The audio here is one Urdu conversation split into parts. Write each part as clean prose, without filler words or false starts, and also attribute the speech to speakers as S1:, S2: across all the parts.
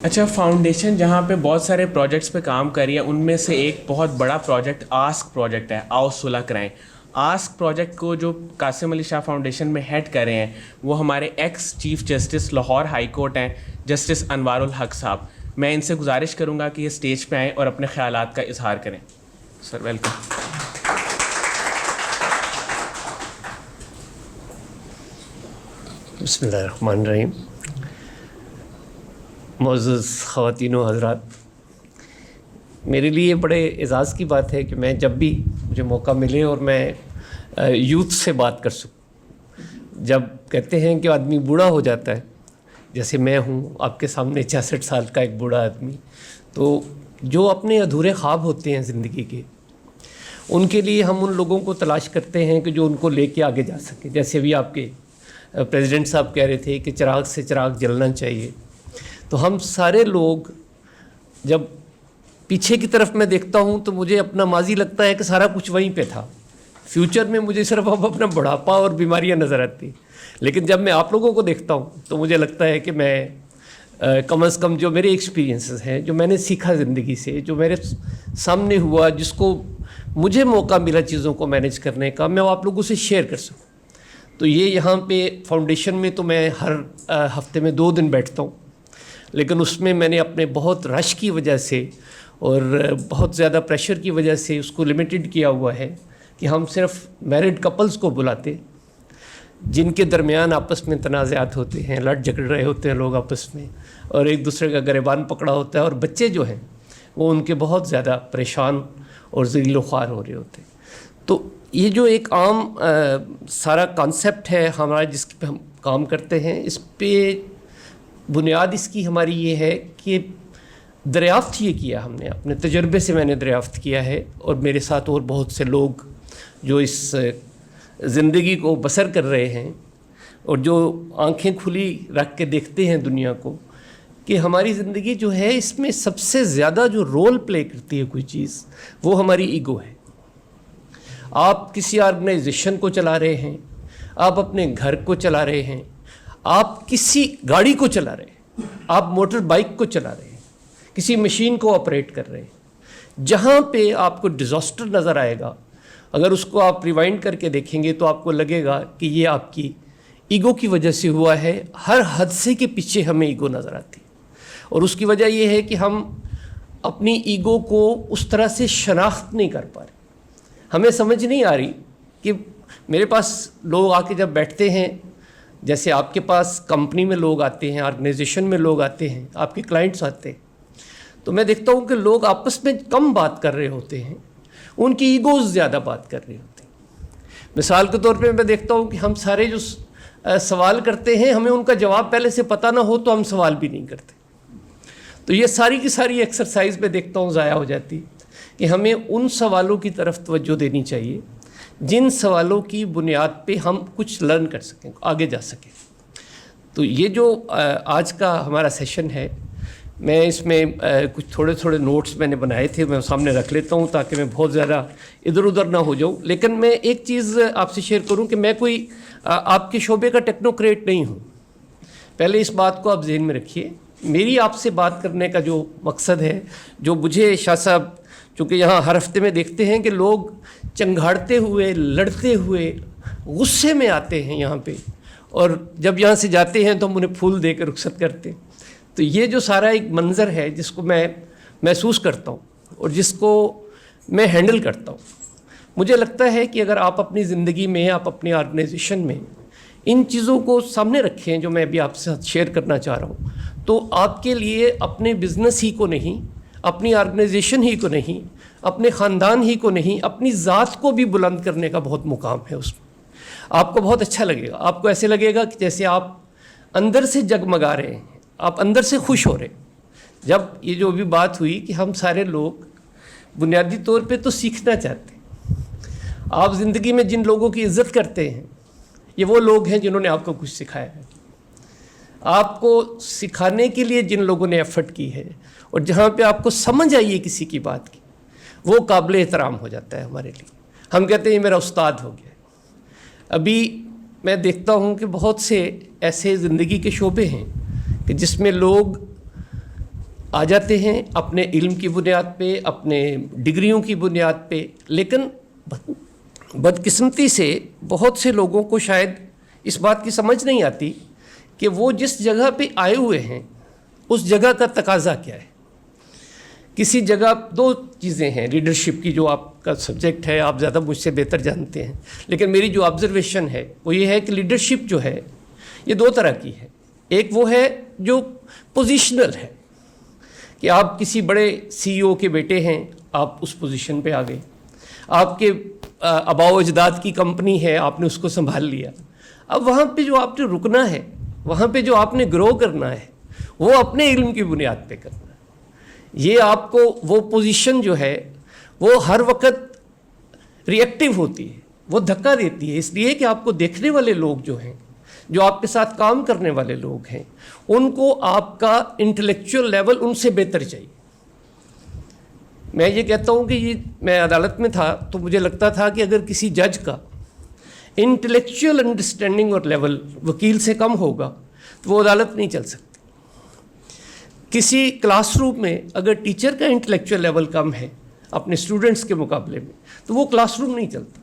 S1: اچھا، فاؤنڈیشن جہاں پہ بہت سارے پروجیکٹس پہ کام کر رہی ہے، ان میں سے ایک بہت بڑا پروجیکٹ آسک پروجیکٹ ہے، آؤ صلح کرائیں۔ آسک پروجیکٹ کو جو قاسم علی شاہ فاؤنڈیشن میں ہیڈ کر رہے ہیں وہ ہمارے x chief justice Lahore high court ہیں، جسٹس انوار الحق صاحب۔ میں ان سے گزارش کروں گا کہ یہ اسٹیج پہ آئیں اور اپنے خیالات کا اظہار کریں۔ Sir welcome.
S2: بسم اللہ الرحمن الرحیم۔ معزز خواتین و حضرات، میرے لیے بڑے اعزاز کی بات ہے کہ میں جب بھی مجھے موقع ملے اور میں یوتھ سے بات کر سکوں۔ جب کہتے ہیں کہ آدمی بوڑھا ہو جاتا ہے، جیسے میں ہوں آپ کے سامنے 66 سال کا ایک بوڑھا آدمی، تو جو اپنے ادھورے خواب ہوتے ہیں زندگی کے، ان کے لیے ہم ان لوگوں کو تلاش کرتے ہیں کہ جو ان کو لے کے آگے جا سکے۔ جیسے ابھی آپ کے پریزیڈنٹ صاحب کہہ رہے تھے کہ چراغ سے چراغ جلنا چاہیے، تو ہم سارے لوگ جب پیچھے کی طرف میں دیکھتا ہوں تو مجھے اپنا ماضی لگتا ہے کہ سارا کچھ وہیں پہ تھا۔ فیوچر میں مجھے صرف اب اپنا بڑھاپا اور بیماریاں نظر آتی، لیکن جب میں آپ لوگوں کو دیکھتا ہوں تو مجھے لگتا ہے کہ میں کم از کم جو میرے ایکسپیرینسز ہیں، جو میں نے سیکھا زندگی سے، جو میرے سامنے ہوا، جس کو مجھے موقع ملا چیزوں کو مینیج کرنے کا، میں وہ آپ لوگوں سے شیئر کر سکوں۔ تو یہ یہاں پہ فاؤنڈیشن میں تو میں ہر ہفتے میں 2 دن بیٹھتا ہوں، لیکن اس میں میں نے اپنے بہت رش کی وجہ سے اور بہت زیادہ پریشر کی وجہ سے اس کو لمیٹڈ کیا ہوا ہے کہ ہم صرف میرڈ کپلز کو بلاتے، جن کے درمیان آپس میں تنازعات ہوتے ہیں، لڑ جھگڑ رہے ہوتے ہیں لوگ آپس میں، اور ایک دوسرے کا گریبان پکڑا ہوتا ہے، اور بچے جو ہیں وہ ان کے بہت زیادہ پریشان اور ذلیل و خوار ہو رہے ہوتے ہیں۔ تو یہ جو ایک عام سارا کانسیپٹ ہے ہمارا جس پہ ہم کام کرتے ہیں، اس پہ بنیاد اس کی ہماری یہ ہے کہ دریافت یہ کیا ہم نے، اپنے تجربے سے میں نے دریافت کیا ہے، اور میرے ساتھ اور بہت سے لوگ جو اس زندگی کو بسر کر رہے ہیں اور جو آنکھیں کھلی رکھ کے دیکھتے ہیں دنیا کو، کہ ہماری زندگی جو ہے اس میں سب سے زیادہ جو رول پلے کرتی ہے کوئی چیز، وہ ہماری ایگو ہے۔ آپ کسی آرگنائزیشن کو چلا رہے ہیں، آپ اپنے گھر کو چلا رہے ہیں، آپ کسی گاڑی کو چلا رہے ہیں، آپ موٹر بائک کو چلا رہے ہیں، کسی مشین کو آپریٹ کر رہے ہیں، جہاں پہ آپ کو ڈیزاسٹر نظر آئے گا، اگر اس کو آپ ریوائنڈ کر کے دیکھیں گے تو آپ کو لگے گا کہ یہ آپ کی ایگو کی وجہ سے ہوا ہے۔ ہر حادثے کے پیچھے ہمیں ایگو نظر آتی ہے، اور اس کی وجہ یہ ہے کہ ہم اپنی ایگو کو اس طرح سے شناخت نہیں کر پا رہے۔ ہمیں سمجھ نہیں آ رہی کہ میرے پاس لوگ آ کے جب بیٹھتے ہیں، جیسے آپ کے پاس کمپنی میں لوگ آتے ہیں، آرگنائزیشن میں لوگ آتے ہیں، آپ کے کلائنٹس آتے ہیں، تو میں دیکھتا ہوں کہ لوگ آپس میں کم بات کر رہے ہوتے ہیں، ان کی ایگوز زیادہ بات کر رہے ہوتے ہیں۔ مثال کے طور پہ میں دیکھتا ہوں کہ ہم سارے جو سوال کرتے ہیں، ہمیں ان کا جواب پہلے سے پتہ نہ ہو تو ہم سوال بھی نہیں کرتے۔ تو یہ ساری کی ساری ایکسرسائز میں دیکھتا ہوں ضائع ہو جاتی کہ ہمیں ان سوالوں کی طرف توجہ دینی چاہیے جن سوالوں کی بنیاد پہ ہم کچھ لرن کر سکیں، آگے جا سکیں۔ تو یہ جو آج کا ہمارا سیشن ہے، میں اس میں کچھ تھوڑے تھوڑے نوٹس میں نے بنائے تھے، میں سامنے رکھ لیتا ہوں تاکہ میں بہت زیادہ ادھر ادھر نہ ہو جاؤں۔ لیکن میں ایک چیز آپ سے شیئر کروں کہ میں کوئی آپ کے شعبے کا ٹیکنوکریٹ نہیں ہوں، پہلے اس بات کو آپ ذہن میں رکھیے۔ میری آپ سے بات کرنے کا جو مقصد ہے، جو مجھے شاہ صاحب چونکہ یہاں ہر ہفتے میں دیکھتے ہیں کہ لوگ چنگھاڑتے ہوئے، لڑتے ہوئے، غصے میں آتے ہیں یہاں پہ، اور جب یہاں سے جاتے ہیں تو ہم انہیں پھول دے کے رخصت کرتے ہیں۔ تو یہ جو سارا ایک منظر ہے جس کو میں محسوس کرتا ہوں اور جس کو میں ہینڈل کرتا ہوں، مجھے لگتا ہے کہ اگر آپ اپنی زندگی میں، آپ اپنی آرگنائزیشن میں ان چیزوں کو سامنے رکھیں جو میں ابھی آپ سے شیئر کرنا چاہ رہا ہوں، تو آپ کے لیے اپنے بزنس ہی کو نہیں، اپنی آرگنائزیشن ہی کو نہیں، اپنے خاندان ہی کو نہیں، اپنی ذات کو بھی بلند کرنے کا بہت مقام ہے اس میں۔ آپ کو بہت اچھا لگے گا، آپ کو ایسے لگے گا کہ جیسے آپ اندر سے جگمگا رہے ہیں، آپ اندر سے خوش ہو رہے ہیں۔ جب یہ جو بھی بات ہوئی کہ ہم سارے لوگ بنیادی طور پہ تو سیکھنا چاہتے ہیں، آپ زندگی میں جن لوگوں کی عزت کرتے ہیں، یہ وہ لوگ ہیں جنہوں نے آپ کو کچھ سکھایا ہے۔ آپ کو سکھانے کے لیے جن لوگوں نے ایفرٹ کی ہے، اور جہاں پہ آپ کو سمجھ آئی ہے کسی کی بات کی، وہ قابل احترام ہو جاتا ہے ہمارے لیے۔ ہم کہتے ہیں یہ میرا استاد ہو گیا۔ ابھی میں دیکھتا ہوں کہ بہت سے ایسے زندگی کے شعبے ہیں کہ جس میں لوگ آ جاتے ہیں اپنے علم کی بنیاد پہ، اپنے ڈگریوں کی بنیاد پہ، لیکن بدقسمتی سے بہت سے لوگوں کو شاید اس بات کی سمجھ نہیں آتی کہ وہ جس جگہ پہ آئے ہوئے ہیں اس جگہ کا تقاضا کیا ہے. کسی جگہ دو چیزیں ہیں لیڈرشپ کی، جو آپ کا سبجیکٹ ہے، آپ زیادہ مجھ سے بہتر جانتے ہیں، لیکن میری جو آبزرویشن ہے وہ یہ ہے کہ لیڈرشپ جو ہے یہ دو طرح کی ہے. ایک وہ ہے جو پوزیشنل ہے کہ آپ کسی بڑے سی او کے بیٹے ہیں، آپ اس پوزیشن پہ آ گئے، آپ کے آباء و اجداد کی کمپنی ہے، آپ نے اس کو سنبھال لیا. اب وہاں پہ جو آپ نے رکنا ہے، وہاں پہ جو آپ نے گرو کرنا ہے، وہ اپنے علم کی بنیاد پہ کرنا ہے. یہ آپ کو وہ پوزیشن جو ہے وہ ہر وقت ری ایکٹیو ہوتی ہے، وہ دھکا دیتی ہے، اس لیے کہ آپ کو دیکھنے والے لوگ جو ہیں، جو آپ کے ساتھ کام کرنے والے لوگ ہیں، ان کو آپ کا انٹلیکچوئل لیول ان سے بہتر چاہیے. میں یہ کہتا ہوں کہ یہ میں عدالت میں تھا تو مجھے لگتا تھا کہ اگر کسی جج کا انٹلیکچوئل انڈرسٹینڈنگ اور لیول وکیل سے کم ہوگا تو وہ عدالت نہیں چل سکتی. کسی کلاس روم میں اگر ٹیچر کا انٹلیکچوئل لیول کم ہے اپنے اسٹوڈنٹس کے مقابلے میں تو وہ کلاس روم نہیں چلتا.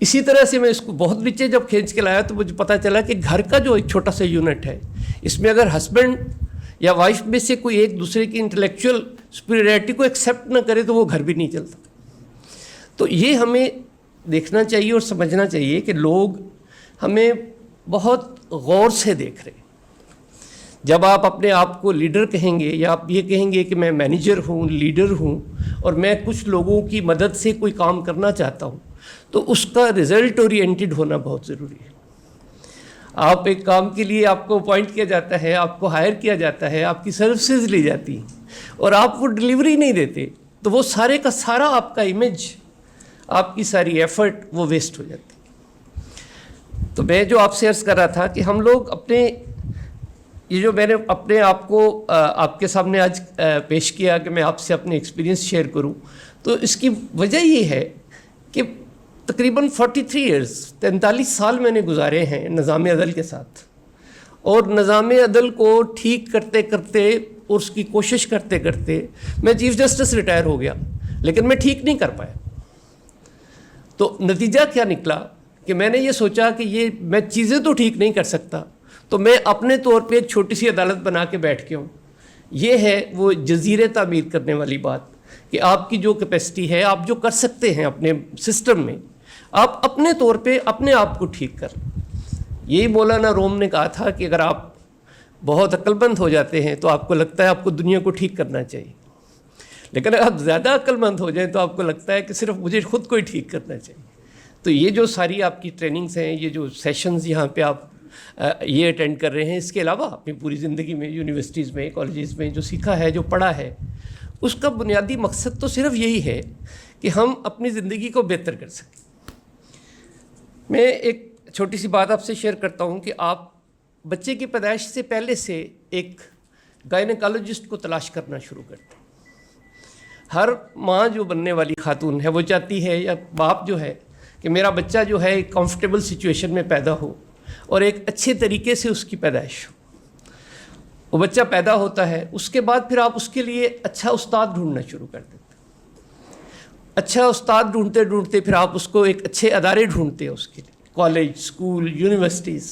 S2: اسی طرح سے میں اس کو بہت نیچے جب کھینچ کے لایا تو مجھے پتہ چلا کہ گھر کا جو ایک چھوٹا سا یونٹ ہے، اس میں اگر ہسبینڈ یا وائف میں سے کوئی ایک دوسرے کی انٹلیکچوئل سپیریئرٹی کو ایکسیپٹ نہ کرے تو وہ گھر بھی نہیں چلتا. تو یہ ہمیں دیکھنا چاہیے اور سمجھنا چاہیے کہ لوگ ہمیں بہت غور سے دیکھ رہے ہیں. جب آپ اپنے آپ کو لیڈر کہیں گے یا آپ یہ کہیں گے کہ میں مینیجر ہوں، لیڈر ہوں، اور میں کچھ لوگوں کی مدد سے کوئی کام کرنا چاہتا ہوں، تو اس کا رزلٹ اورینٹڈ ہونا بہت ضروری ہے. آپ ایک کام کے لیے آپ کو اپوائنٹ کیا جاتا ہے، آپ کو ہائر کیا جاتا ہے، آپ کی سروسز لی جاتی ہیں، اور آپ وہ ڈلیوری نہیں دیتے تو وہ سارے کا سارا آپ کا امیج، آپ کی ساری ایفرٹ وہ ویسٹ ہو جاتی. تو میں جو آپ سے عرض کر رہا تھا کہ ہم لوگ اپنے یہ جو میں نے اپنے آپ کو آپ کے سامنے آج پیش کیا کہ میں آپ سے اپنے ایکسپیرینس شیئر کروں، تو اس کی وجہ یہ ہے کہ تقریباً 43 ایئرز 43 سال میں نے گزارے ہیں نظام عدل کے ساتھ، اور نظام عدل کو ٹھیک کرتے کرتے اور اس کی کوشش کرتے کرتے میں چیف جسٹس ریٹائر ہو گیا، لیکن میں ٹھیک نہیں کر پایا. تو نتیجہ کیا نکلا کہ میں نے یہ سوچا کہ یہ میں چیزیں تو ٹھیک نہیں کر سکتا، تو میں اپنے طور پہ ایک چھوٹی سی عدالت بنا کے بیٹھ کے ہوں. یہ ہے وہ جزیرے تعمیر کرنے والی بات کہ آپ کی جو کیپیسٹی ہے، آپ جو کر سکتے ہیں اپنے سسٹم میں، آپ اپنے طور پہ اپنے آپ کو ٹھیک کر. یہی مولانا روم نے کہا تھا کہ اگر آپ بہت عقل مند ہو جاتے ہیں تو آپ کو لگتا ہے آپ کو دنیا کو ٹھیک کرنا چاہیے، لیکن اگر آپ زیادہ عقل مند ہو جائیں تو آپ کو لگتا ہے کہ صرف مجھے خود کو ہی ٹھیک کرنا چاہیے. تو یہ جو ساری آپ کی ٹریننگز ہیں، یہ جو سیشنز یہاں پہ آپ یہ اٹینڈ کر رہے ہیں، اس کے علاوہ اپنی پوری زندگی میں یونیورسٹیز میں، کالجز میں جو سیکھا ہے، جو پڑھا ہے، اس کا بنیادی مقصد تو صرف یہی ہے کہ ہم اپنی زندگی کو بہتر کر سکیں. میں ایک چھوٹی سی بات آپ سے شیئر کرتا ہوں کہ آپ بچے کی پیدائش سے پہلے سے ایک گائنیکالوجسٹ کو تلاش کرنا شروع کرتے ہیں. ہر ماں جو بننے والی خاتون ہے وہ چاہتی ہے، یا باپ جو ہے، کہ میرا بچہ جو ہے ایک کمفرٹیبل سچویشن میں پیدا ہو اور ایک اچھے طریقے سے اس کی پیدائش ہو. وہ بچہ پیدا ہوتا ہے، اس کے بعد پھر آپ اس کے لیے اچھا استاد ڈھونڈنا شروع کر دیتے ہیں. اچھا استاد ڈھونڈتے ڈھونڈتے پھر آپ اس کو ایک اچھے ادارے ڈھونڈتے ہیں اس کے لیے، کالج، اسکول، یونیورسٹیز.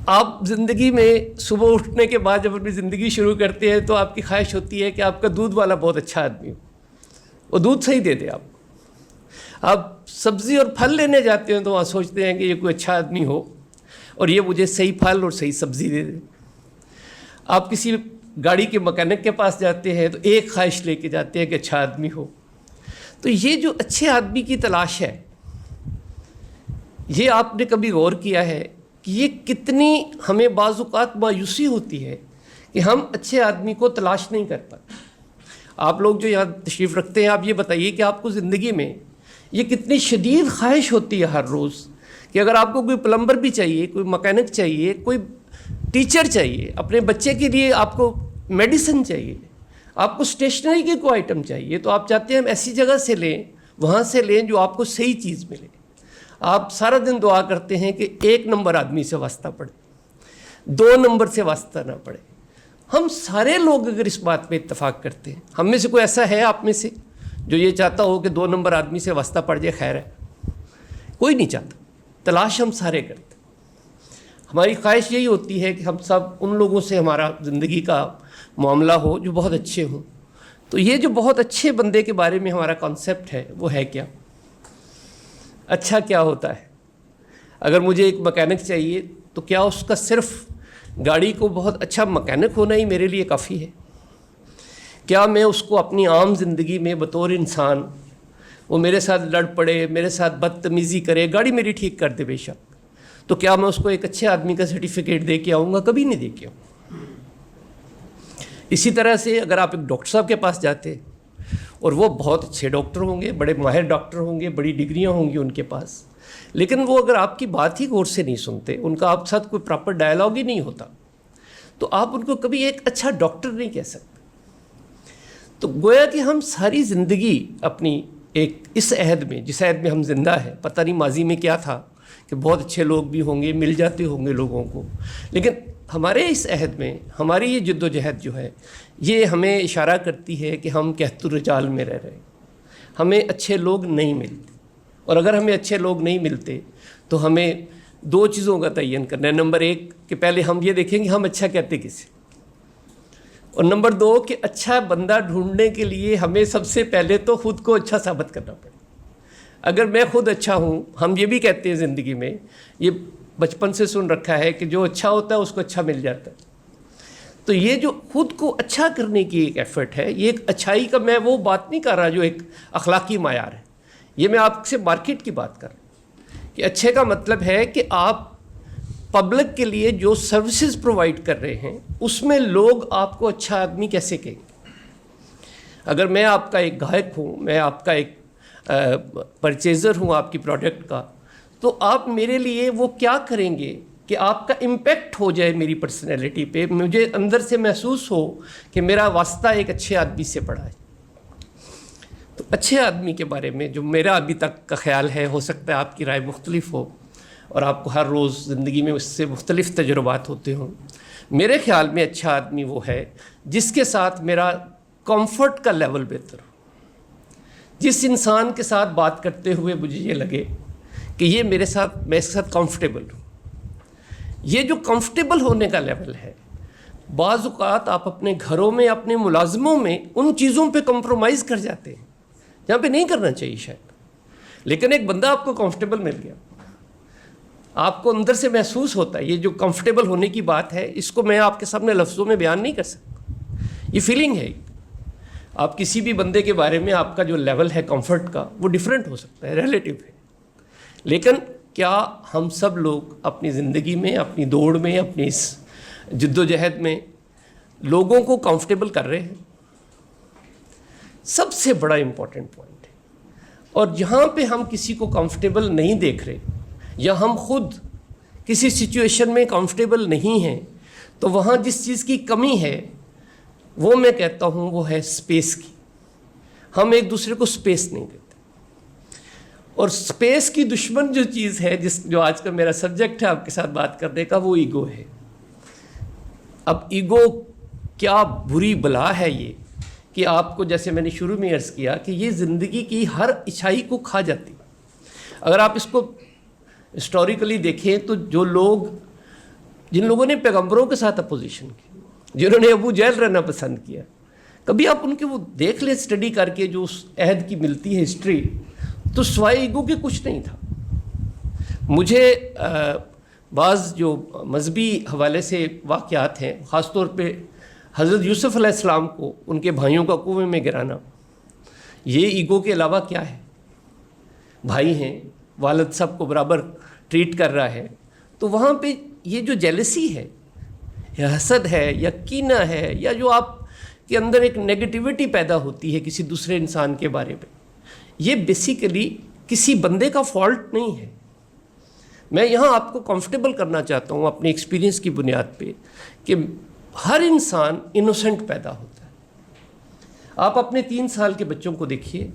S2: آپ زندگی میں صبح اٹھنے کے بعد جب اپنی زندگی شروع کرتے ہیں تو آپ کی خواہش ہوتی ہے کہ آپ کا دودھ والا بہت اچھا آدمی ہو، وہ دودھ صحیح دے دے آپ کو. آپ سبزی اور پھل لینے جاتے ہیں تو وہاں سوچتے ہیں کہ یہ کوئی اچھا آدمی ہو اور یہ مجھے صحیح پھل اور صحیح سبزی دے دے. آپ کسی گاڑی کے مکینک کے پاس جاتے ہیں تو ایک خواہش لے کے جاتے ہیں کہ اچھا آدمی ہو. تو یہ جو اچھے آدمی کی تلاش ہے، یہ آپ نے کبھی غور کیا ہے کہ یہ کتنی ہمیں بعض اوقات مایوسی ہوتی ہے کہ ہم اچھے آدمی کو تلاش نہیں کر پاتے. آپ لوگ جو یہاں تشریف رکھتے ہیں، آپ یہ بتائیے کہ آپ کو زندگی میں یہ کتنی شدید خواہش ہوتی ہے ہر روز کہ اگر آپ کو کوئی پلمبر بھی چاہیے، کوئی مکینک چاہیے، کوئی ٹیچر چاہیے، اپنے بچے کے لیے آپ کو میڈیسن چاہیے، آپ کو اسٹیشنری کی کوئی آئٹم چاہیے، تو آپ چاہتے ہیں ہم ایسی جگہ سے لیں، وہاں سے لیں جو آپ کو صحیح چیز ملے. آپ سارا دن دعا کرتے ہیں کہ 1 نمبر آدمی سے واسطہ پڑے، 2 نمبر سے واسطہ نہ پڑے. ہم سارے لوگ اگر اس بات پہ اتفاق کرتے ہیں، ہم میں سے کوئی ایسا ہے آپ میں سے جو یہ چاہتا ہو کہ 2 نمبر آدمی سے واسطہ پڑ جائے؟ خیر ہے، کوئی نہیں چاہتا. تلاش ہم سارے کرتے. ہماری خواہش یہی ہوتی ہے کہ ہم سب ان لوگوں سے ہمارا زندگی کا معاملہ ہو جو بہت اچھے ہوں. تو یہ جو بہت اچھے بندے کے بارے میں ہمارا کانسیپٹ ہے وہ ہے کیا؟ اچھا کیا ہوتا ہے؟ اگر مجھے ایک مکینک چاہیے تو کیا اس کا صرف گاڑی کو بہت اچھا مکینک ہونا ہی میرے لیے کافی ہے؟ کیا میں اس کو اپنی عام زندگی میں بطور انسان، وہ میرے ساتھ لڑ پڑے، میرے ساتھ بدتمیزی کرے، گاڑی میری ٹھیک کر دے بے شک، تو کیا میں اس کو ایک اچھے آدمی کا سرٹیفکیٹ دے کے آؤں گا؟ کبھی نہیں دے کے آؤں. اسی طرح سے اگر آپ ایک ڈاکٹر صاحب کے پاس جاتے اور وہ بہت اچھے ڈاکٹر ہوں گے، بڑے ماہر ڈاکٹر ہوں گے، بڑی ڈگریاں ہوں گی ان کے پاس، لیکن وہ اگر آپ کی بات ہی غور سے نہیں سنتے، ان کا آپ ساتھ کوئی پراپر ڈائلاگ ہی نہیں ہوتا، تو آپ ان کو کبھی ایک اچھا ڈاکٹر نہیں کہہ سکتے. تو گویا کہ ہم ساری زندگی اپنی ایک اس عہد میں، جس عہد میں ہم زندہ ہیں، پتہ نہیں ماضی میں کیا تھا کہ بہت اچھے لوگ بھی ہوں گے، مل جاتے ہوں گے لوگوں کو، لیکن ہمارے اس عہد میں ہماری یہ جد و جہد جو ہے یہ ہمیں اشارہ کرتی ہے کہ ہم کہت الرجال میں رہ رہے ہیں. ہمیں اچھے لوگ نہیں ملتے، اور اگر ہمیں اچھے لوگ نہیں ملتے تو ہمیں 2 چیزوں کا تعین کرنا ہے. نمبر 1 کہ پہلے ہم یہ دیکھیں کہ ہم اچھا کہتے کسے، اور نمبر 2 کہ اچھا بندہ ڈھونڈنے کے لیے ہمیں سب سے پہلے تو خود کو اچھا ثابت کرنا پڑے. اگر میں خود اچھا ہوں، ہم یہ بھی کہتے ہیں زندگی میں، یہ بچپن سے سن رکھا ہے کہ جو اچھا ہوتا ہے اس کو اچھا مل جاتا ہے. تو یہ جو خود کو اچھا کرنے کی ایک ایفرٹ ہے، یہ ایک اچھائی کا، میں وہ بات نہیں کر رہا جو ایک اخلاقی معیار ہے، یہ میں آپ سے مارکیٹ کی بات کر رہا ہوں کہ اچھے کا مطلب ہے کہ آپ پبلک کے لیے جو سروسز پرووائڈ کر رہے ہیں اس میں لوگ آپ کو اچھا آدمی کیسے کہیں گے. اگر میں آپ کا ایک گاہک ہوں، میں آپ کا ایک پرچیزر ہوں آپ کی پروڈکٹ کا، تو آپ میرے لیے وہ کیا کریں گے کہ آپ کا امپیکٹ ہو جائے میری پرسنالٹی پہ، مجھے اندر سے محسوس ہو کہ میرا واسطہ ایک اچھے آدمی سے پڑا ہے. تو اچھے آدمی کے بارے میں جو میرا ابھی تک کا خیال ہے، ہو سکتا ہے آپ کی رائے مختلف ہو اور آپ کو ہر روز زندگی میں اس سے مختلف تجربات ہوتے ہوں. میرے خیال میں اچھا آدمی وہ ہے جس کے ساتھ میرا کمفرٹ کا لیول بہتر ہو، جس انسان کے ساتھ بات کرتے ہوئے مجھے یہ لگے کہ یہ میں اس کے ساتھ کمفرٹیبل ہوں. یہ جو کمفرٹیبل ہونے کا لیول ہے، بعض اوقات آپ اپنے گھروں میں، اپنے ملازموں میں ان چیزوں پہ کمپرومائز کر جاتے ہیں جہاں پہ نہیں کرنا چاہیے شاید، لیکن ایک بندہ آپ کو کمفرٹیبل مل گیا، آپ کو اندر سے محسوس ہوتا ہے. یہ جو کمفرٹیبل ہونے کی بات ہے، اس کو میں آپ کے سامنے لفظوں میں بیان نہیں کر سکتا، یہ فیلنگ ہے. آپ کسی بھی بندے کے بارے میں آپ کا جو لیول ہے کمفرٹ کا، وہ ڈیفرنٹ ہو سکتا ہے، ریلیٹیو ہے. لیکن کیا ہم سب لوگ اپنی زندگی میں، اپنی دوڑ میں، اپنی اس جد و جہد میں لوگوں کو کمفرٹیبل کر رہے ہیں؟ سب سے بڑا امپورٹنٹ پوائنٹ ہے. اور جہاں پہ ہم کسی کو کمفرٹیبل نہیں دیکھ رہے، یا ہم خود کسی سچویشن میں کمفرٹیبل نہیں ہیں، تو وہاں جس چیز کی کمی ہے وہ میں کہتا ہوں وہ ہے اسپیس کی. ہم ایک دوسرے کو اسپیس نہیں دیتے. اور اسپیس کی دشمن جو چیز ہے، جو آج کا میرا سبجیکٹ ہے آپ کے ساتھ بات کرنے کا، وہ ایگو ہے. اب ایگو کیا بری بلا ہے یہ کہ آپ کو، جیسے میں نے شروع میں عرض کیا، کہ یہ زندگی کی ہر اچھائی کو کھا جاتی. اگر آپ اس کو ہسٹوریکلی دیکھیں تو جو لوگ، جن لوگوں نے پیغمبروں کے ساتھ اپوزیشن کی، جنہوں نے ابو جہل رہنا پسند کیا، کبھی آپ ان کے وہ دیکھ لیں اسٹڈی کر کے جو اس عہد کی ملتی ہے ہسٹری، تو سوائے ایگو کے کچھ نہیں تھا. مجھے بعض جو مذہبی حوالے سے واقعات ہیں، خاص طور پہ حضرت یوسف علیہ السلام کو ان کے بھائیوں کا کنویں میں گرانا، یہ ایگو کے علاوہ کیا ہے؟ بھائی ہیں، والد سب کو برابر ٹریٹ کر رہا ہے، تو وہاں پہ یہ جو جیلسی ہے، یا حسد ہے، یا کینہ ہے، یا جو آپ کے اندر ایک نیگیٹیوٹی پیدا ہوتی ہے کسی دوسرے انسان کے بارے میں، یہ بیسیکلی کسی بندے کا فالٹ نہیں ہے. میں یہاں آپ کو کمفرٹیبل کرنا چاہتا ہوں اپنے ایکسپیرینس کی بنیاد پہ کہ ہر انسان انوسنٹ پیدا ہوتا ہے. آپ اپنے 3 سال کے بچوں کو دیکھیے،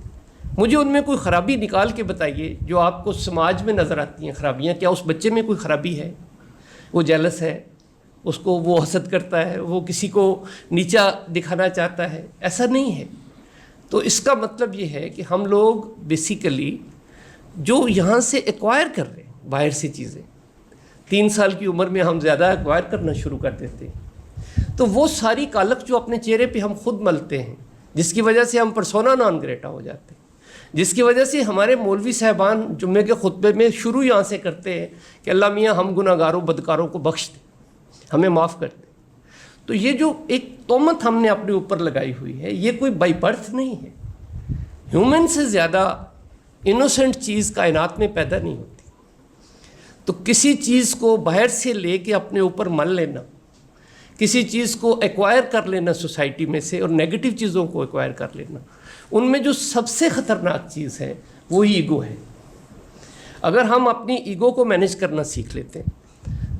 S2: مجھے ان میں کوئی خرابی نکال کے بتائیے جو آپ کو سماج میں نظر آتی ہیں خرابیاں. کیا اس بچے میں کوئی خرابی ہے؟ وہ جیلس ہے، اس کو وہ حسد کرتا ہے, وہ کسی کو نیچا دکھانا چاہتا ہے. ایسا نہیں ہے. تو اس کا مطلب یہ ہے کہ ہم لوگ بیسیکلی جو یہاں سے ایکوائر کر رہے ہیں باہر سے چیزیں, 3 سال کی عمر میں ہم زیادہ ایکوائر کرنا شروع کر دیتے ہیں, تو وہ ساری کالک جو اپنے چہرے پہ ہم خود ملتے ہیں, جس کی وجہ سے ہم پرسونا نان گریٹا ہو جاتے ہیں, جس کی وجہ سے ہمارے مولوی صاحبان جمعے کے خطبے میں شروع یہاں سے کرتے ہیں کہ اللہ میاں ہم گناہ گاروں بدکاروں کو بخش دیں, ہمیں معاف کر دیں. تو یہ جو ایک تہمت ہم نے اپنے اوپر لگائی ہوئی ہے, یہ کوئی بائی برتھ نہیں ہے. ہیومن سے زیادہ انوسنٹ چیز کائنات میں پیدا نہیں ہوتی. تو کسی چیز کو باہر سے لے کے اپنے اوپر مل لینا, کسی چیز کو ایکوائر کر لینا سوسائٹی میں سے, اور نیگیٹو چیزوں کو ایکوائر کر لینا, ان میں جو سب سے خطرناک چیز ہے وہ ایگو ہے. اگر ہم اپنی ایگو کو مینیج کرنا سیکھ لیتے ہیں,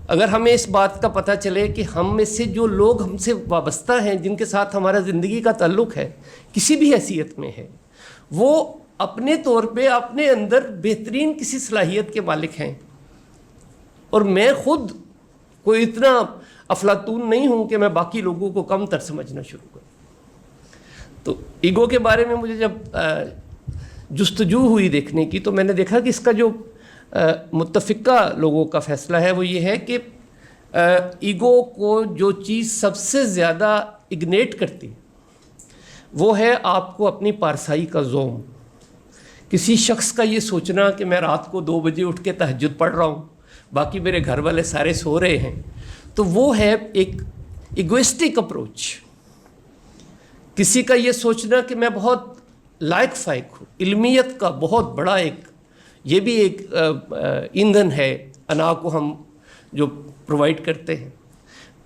S2: اگر ہمیں اس بات کا پتہ چلے کہ ہم میں سے جو لوگ ہم سے وابستہ ہیں, جن کے ساتھ ہمارا زندگی کا تعلق ہے کسی بھی حیثیت میں ہے, وہ اپنے طور پہ اپنے اندر بہترین کسی صلاحیت کے مالک ہیں, اور میں خود کوئی اتنا افلاطون نہیں ہوں کہ میں باقی لوگوں کو کم تر سمجھنا شروع کروں. تو ایگو کے بارے میں مجھے جب جستجو ہوئی دیکھنے کی, تو میں نے دیکھا کہ اس کا جو متفقہ لوگوں کا فیصلہ ہے وہ یہ ہے کہ ایگو کو جو چیز سب سے زیادہ اگنیٹ کرتی وہ ہے آپ کو اپنی پارسائی کا زوم. کسی شخص کا یہ سوچنا کہ میں رات کو 2 بجے اٹھ کے تہجد پڑھ رہا ہوں, باقی میرے گھر والے سارے سو رہے ہیں, تو وہ ہے ایک ایگوئسٹک اپروچ. کسی کا یہ سوچنا کہ میں بہت لائق فائق ہوں, علمیت کا بہت بڑا ایک, یہ بھی ایک ایندھن ہے انا کو ہم جو پرووائڈ کرتے ہیں.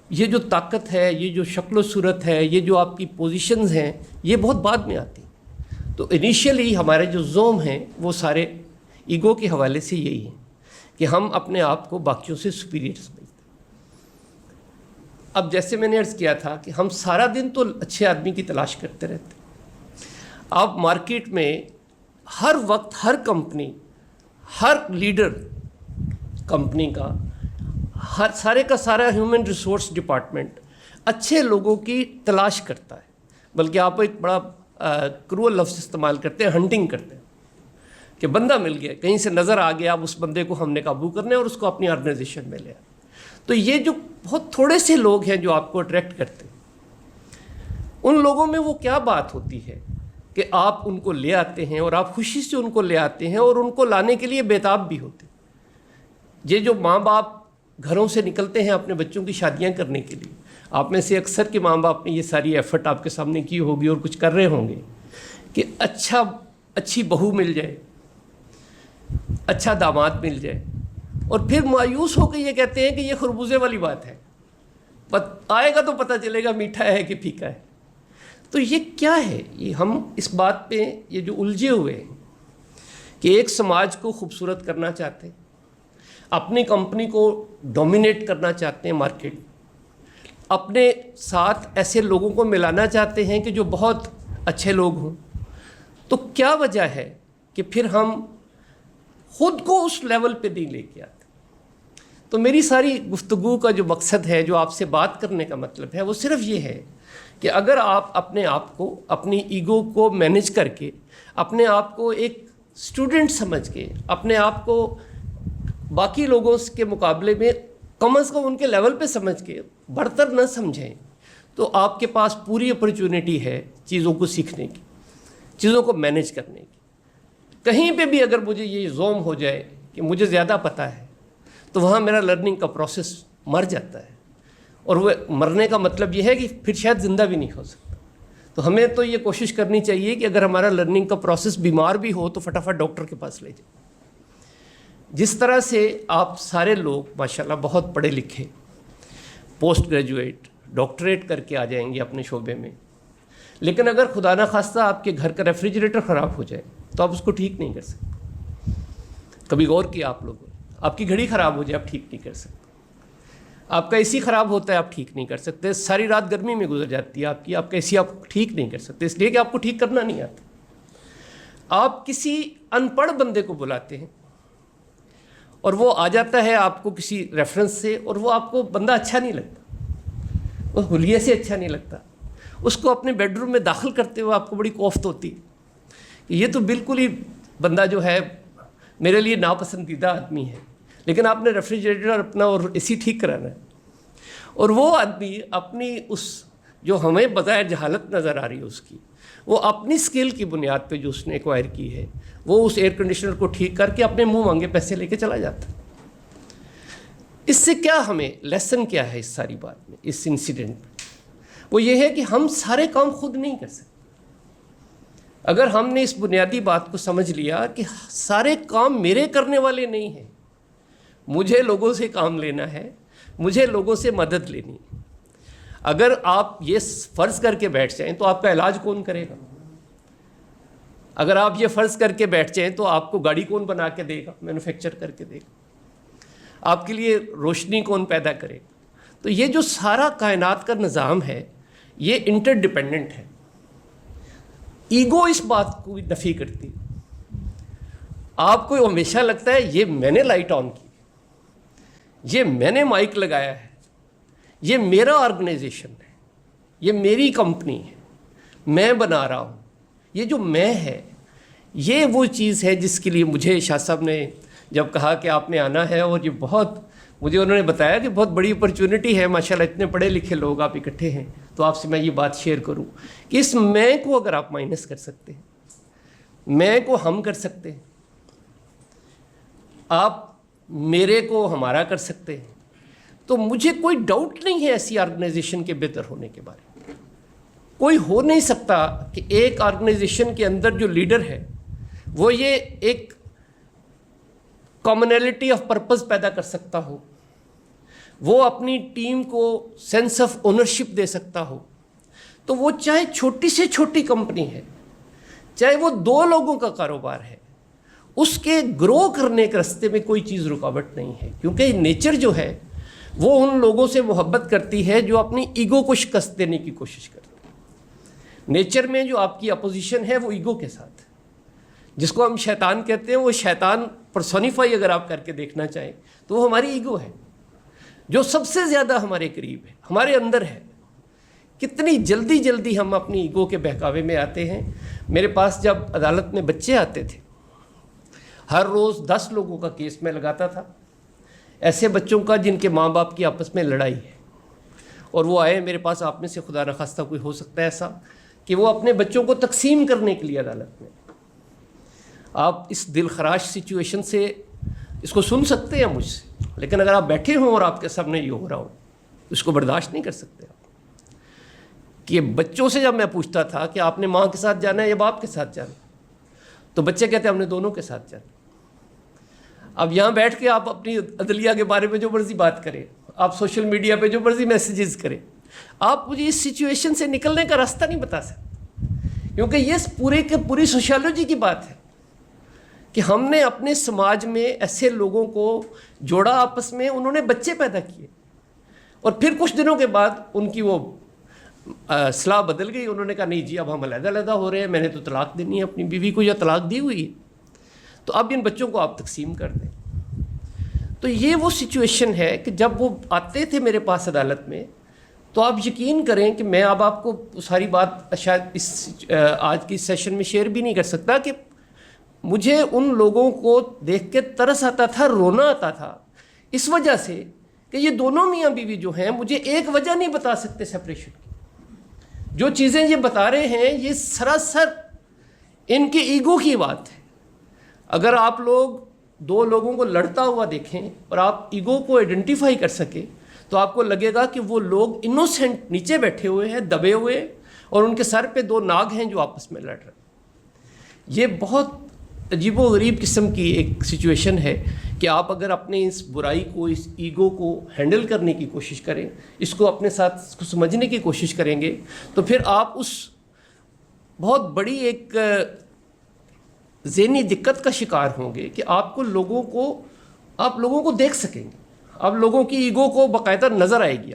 S2: یہ جو طاقت ہے, یہ جو شکل و صورت ہے, یہ جو آپ کی پوزیشنز ہیں, یہ بہت بعد میں آتی. تو انیشیلی ہمارے جو زوم ہیں وہ سارے ایگو کے حوالے سے یہی ہیں کہ ہم اپنے آپ کو باقیوں سے سپیریئر سمجھتے ہیں. اب جیسے میں نے عرض کیا تھا کہ ہم سارا دن تو اچھے آدمی کی تلاش کرتے رہتے ہیں. آپ مارکیٹ میں ہر وقت ہر کمپنی, ہر لیڈر کمپنی کا, ہر سارے کا سارا ہیومن ریسورس ڈپارٹمنٹ اچھے لوگوں کی تلاش کرتا ہے. بلکہ آپ ایک بڑا کرول لفظ استعمال کرتے ہیں, ہنٹنگ کرتے ہیں, کہ بندہ مل گیا, کہیں سے نظر آ گیا, اب اس بندے کو ہم نے قابو کرنا ہے اور اس کو اپنی آرگنائزیشن میں لے آئے. تو یہ جو بہت تھوڑے سے لوگ ہیں جو آپ کو اٹریکٹ کرتے ہیں, ان لوگوں میں وہ کیا بات ہوتی ہے کہ آپ ان کو لے آتے ہیں, اور آپ خوشی سے ان کو لے آتے ہیں, اور ان کو لانے کے لیے بےتاب بھی ہوتے ہیں. یہ جو ماں باپ گھروں سے نکلتے ہیں اپنے بچوں کی شادیاں کرنے کے لیے, آپ میں سے اکثر کے ماں باپ نے یہ ساری ایفرٹ آپ کے سامنے کی ہوگی اور کچھ کر رہے ہوں گے کہ اچھی بہو مل جائے, اچھا داماد مل جائے, اور پھر مایوس ہو کے یہ کہتے ہیں کہ یہ خربوزے والی بات ہے, آئے گا تو پتہ چلے گا میٹھا ہے کہ پھیکا ہے. تو یہ کیا ہے؟ یہ ہم اس بات پہ یہ جو الجھے ہوئے ہیں کہ ایک سماج کو خوبصورت کرنا چاہتے ہیں, اپنی کمپنی کو ڈومینیٹ کرنا چاہتے ہیں مارکیٹ, اپنے ساتھ ایسے لوگوں کو ملانا چاہتے ہیں کہ جو بہت اچھے لوگ ہوں. تو کیا وجہ ہے کہ پھر ہم خود کو اس لیول پہ نہیں لے کے آتے؟ تو میری ساری گفتگو کا جو مقصد ہے, جو آپ سے بات کرنے کا مطلب ہے, وہ صرف یہ ہے کہ اگر آپ اپنے آپ کو, اپنی ایگو کو مینیج کر کے, اپنے آپ کو ایک اسٹوڈنٹ سمجھ کے, اپنے آپ کو باقی لوگوں کے مقابلے میں کم از کم ان کے لیول پہ سمجھ کے برتر نہ سمجھیں, تو آپ کے پاس پوری اپرچونٹی ہے چیزوں کو سیکھنے کی, چیزوں کو مینیج کرنے کی. کہیں پہ بھی اگر مجھے یہ زوم ہو جائے کہ مجھے زیادہ پتہ ہے, تو وہاں میرا لرننگ کا پروسیس مر جاتا ہے, اور وہ مرنے کا مطلب یہ ہے کہ پھر شاید زندہ بھی نہیں ہو سکتا. تو ہمیں تو یہ کوشش کرنی چاہیے کہ اگر ہمارا لرننگ کا پروسیس بیمار بھی ہو تو فٹافٹ ڈاکٹر کے پاس لے جائیں. جس طرح سے آپ سارے لوگ ماشاءاللہ بہت پڑھے لکھے, پوسٹ گریجویٹ, ڈاکٹریٹ کر کے آ جائیں گے اپنے شعبے میں, لیکن اگر خدا نخواستہ آپ کے گھر کا ریفریجریٹر خراب ہو جائے تو آپ اس کو ٹھیک نہیں کر سکتے. کبھی غور کیا آپ لوگوں نے؟ آپ کی گھڑی خراب ہو جائے آپ ٹھیک نہیں کر سکتے, آپ کا اے سی خراب ہوتا ہے آپ ٹھیک نہیں کر سکتے, ساری رات گرمی میں گزر جاتی ہے آپ کی, آپ کا اے سی آپ ٹھیک نہیں کر سکتے اس لیے کہ آپ کو ٹھیک کرنا نہیں آتا. آپ کسی ان پڑھ بندے کو بلاتے ہیں اور وہ آ جاتا ہے آپ کو کسی ریفرنس سے, اور وہ آپ کو بندہ اچھا نہیں لگتا, وہ حلیے سے اچھا نہیں لگتا. اس کو اپنے بیڈ روم میں داخل کرتے ہوئے آپ کو بڑی کوفت ہوتی. یہ تو بالکل ہی بندہ جو ہے میرے لیے ناپسندیدہ آدمی ہے. لیکن آپ نے ریفریجریٹر اپنا اور اے سی ٹھیک کرانا ہے. اور وہ آدمی اپنی اس جو ہمیں بظاہر جہالت نظر آ رہی ہے اس کی، وہ اپنی اسکل کی بنیاد پہ جو اس نے ایکوائر کی ہے، وہ اس ایئر کنڈیشنر کو ٹھیک کر کے اپنے منہ مانگے پیسے لے کے چلا جاتا. اس سے کیا ہمیں لیسن کیا ہے اس ساری بات میں، اس انسیڈنٹ میں؟ وہ یہ ہے کہ ہم سارے کام خود نہیں کر سکتے. اگر ہم نے اس بنیادی بات کو سمجھ لیا کہ سارے کام میرے کرنے والے نہیں ہیں، مجھے لوگوں سے کام لینا ہے، مجھے لوگوں سے مدد لینی ہے. اگر آپ یہ فرض کر کے بیٹھ جائیں تو آپ کا علاج کون کرے گا؟ اگر آپ یہ فرض کر کے بیٹھ جائیں تو آپ کو گاڑی کون بنا کے دے گا، مینوفیکچر کر کے دے گا؟ آپ کے لیے روشنی کون پیدا کرے گا؟ تو یہ جو سارا کائنات کا نظام ہے یہ انٹر ڈیپینڈنٹ ہے. ایگو اس بات کو نفی کرتی. آپ کو ہمیشہ لگتا ہے یہ میں نے لائٹ آن کی، یہ میں نے مائک لگایا ہے، یہ میرا آرگنائزیشن ہے، یہ میری کمپنی ہے، میں بنا رہا ہوں. یہ جو میں ہے یہ وہ چیز ہے جس کے لیے مجھے شاہ صاحب نے جب کہا کہ آپ نے آنا ہے، اور یہ بہت مجھے انہوں نے بتایا کہ بہت بڑی اپرچونٹی ہے، ماشاءاللہ اتنے پڑھے لکھے لوگ آپ اکٹھے ہیں، تو آپ سے میں یہ بات شیئر کروں کہ اس میں کو اگر آپ مائنس کر سکتے ہیں، میں کو ہم کر سکتے ہیں، آپ میرے کو ہمارا کر سکتے ہیں، تو مجھے کوئی ڈاؤٹ نہیں ہے ایسی آرگنائزیشن کے بہتر ہونے کے بارے میں. کوئی ہو نہیں سکتا کہ ایک آرگنائزیشن کے اندر جو لیڈر ہے وہ یہ ایک کامنلٹی آف پرپز پیدا کر سکتا ہو، وہ اپنی ٹیم کو سینس آف اونرشپ دے سکتا ہو. تو وہ چاہے چھوٹی سے چھوٹی کمپنی ہے، چاہے وہ 2 لوگوں کا کاروبار ہے، اس کے گرو کرنے کے راستے میں کوئی چیز رکاوٹ نہیں ہے. کیونکہ نیچر جو ہے وہ ان لوگوں سے محبت کرتی ہے جو اپنی ایگو کو شکست دینے کی کوشش کرتے ہیں. نیچر میں جو آپ کی اپوزیشن ہے وہ ایگو کے ساتھ ہے، جس کو ہم شیطان کہتے ہیں. وہ شیطان پرسونیفائی اگر آپ کر کے دیکھنا چاہیں تو وہ ہماری ایگو ہے، جو سب سے زیادہ ہمارے قریب ہے، ہمارے اندر ہے. کتنی جلدی ہم اپنی ایگو کے بہکاوے میں آتے ہیں. میرے پاس جب عدالت میں بچے آتے تھے، ہر روز 10 لوگوں کا کیس میں لگاتا تھا، ایسے بچوں کا جن کے ماں باپ کی آپس میں لڑائی ہے، اور وہ آئے میرے پاس. آپ میں سے خدا نخواستہ کوئی ہو سکتا ہے ایسا کہ وہ اپنے بچوں کو تقسیم کرنے کے لیے عدالت میں. آپ اس دل خراش سچویشن سے اس کو سن سکتے ہیں مجھ سے، لیکن اگر آپ بیٹھے ہوں اور آپ کے سامنے یہ ہو رہا ہو اس کو برداشت نہیں کر سکتے آپ. کہ بچوں سے جب میں پوچھتا تھا کہ آپ نے ماں کے ساتھ جانا ہے یا باپ کے ساتھ جانا، تو بچے کہتے ہیں ہم نے دونوں کے ساتھ جانا. اب یہاں بیٹھ کے آپ اپنی عدلیہ کے بارے میں جو مرضی بات کریں، آپ سوشل میڈیا پہ جو مرضی میسیجز کریں، آپ مجھے اس سچویشن سے نکلنے کا راستہ نہیں بتا سکتے. کیونکہ یہ پورے کے پوری سوشیالوجی کی بات ہے کہ ہم نے اپنے سماج میں ایسے لوگوں کو جوڑا آپس میں، انہوں نے بچے پیدا کیے، اور پھر کچھ دنوں کے بعد ان کی وہ اصلاح بدل گئی. انہوں نے کہا نہیں جی اب ہم علیحدہ ہو رہے ہیں، میں نے تو طلاق دینی ہے اپنی بیوی کو، یا طلاق دی ہوئی ہے، تو اب ان بچوں کو آپ تقسیم کر دیں. تو یہ وہ سچویشن ہے کہ جب وہ آتے تھے میرے پاس عدالت میں، تو آپ یقین کریں کہ میں اب آپ کو ساری بات شاید اس آج کی سیشن میں شیئر بھی نہیں کر سکتا کہ مجھے ان لوگوں کو دیکھ کے ترس آتا تھا، رونا آتا تھا، اس وجہ سے کہ یہ دونوں میاں بیوی جو ہیں مجھے ایک وجہ نہیں بتا سکتے سپریشن کی. جو چیزیں یہ بتا رہے ہیں یہ سراسر ان کے ایگو کی بات ہے. اگر آپ لوگ 2 لوگوں کو لڑتا ہوا دیکھیں اور آپ ایگو کو آئیڈینٹیفائی کر سکیں تو آپ کو لگے گا کہ وہ لوگ انوسینٹ نیچے بیٹھے ہوئے ہیں، دبے ہوئے، اور ان کے سر پہ 2 ناگ ہیں جو آپس میں لڑ رہے ہیں. یہ بہت عجیب و غریب قسم کی ایک سچویشن ہے کہ آپ اگر اپنے اس برائی کو، اس ایگو کو ہینڈل کرنے کی کوشش کریں، اس کو اپنے ساتھ اس کو سمجھنے کی کوشش کریں گے، تو پھر آپ اس بہت بڑی ایک ذہنی دقت کا شکار ہوں گے کہ آپ لوگوں کو دیکھ سکیں گے، آپ لوگوں کی ایگو کو باقاعدہ نظر آئے گی،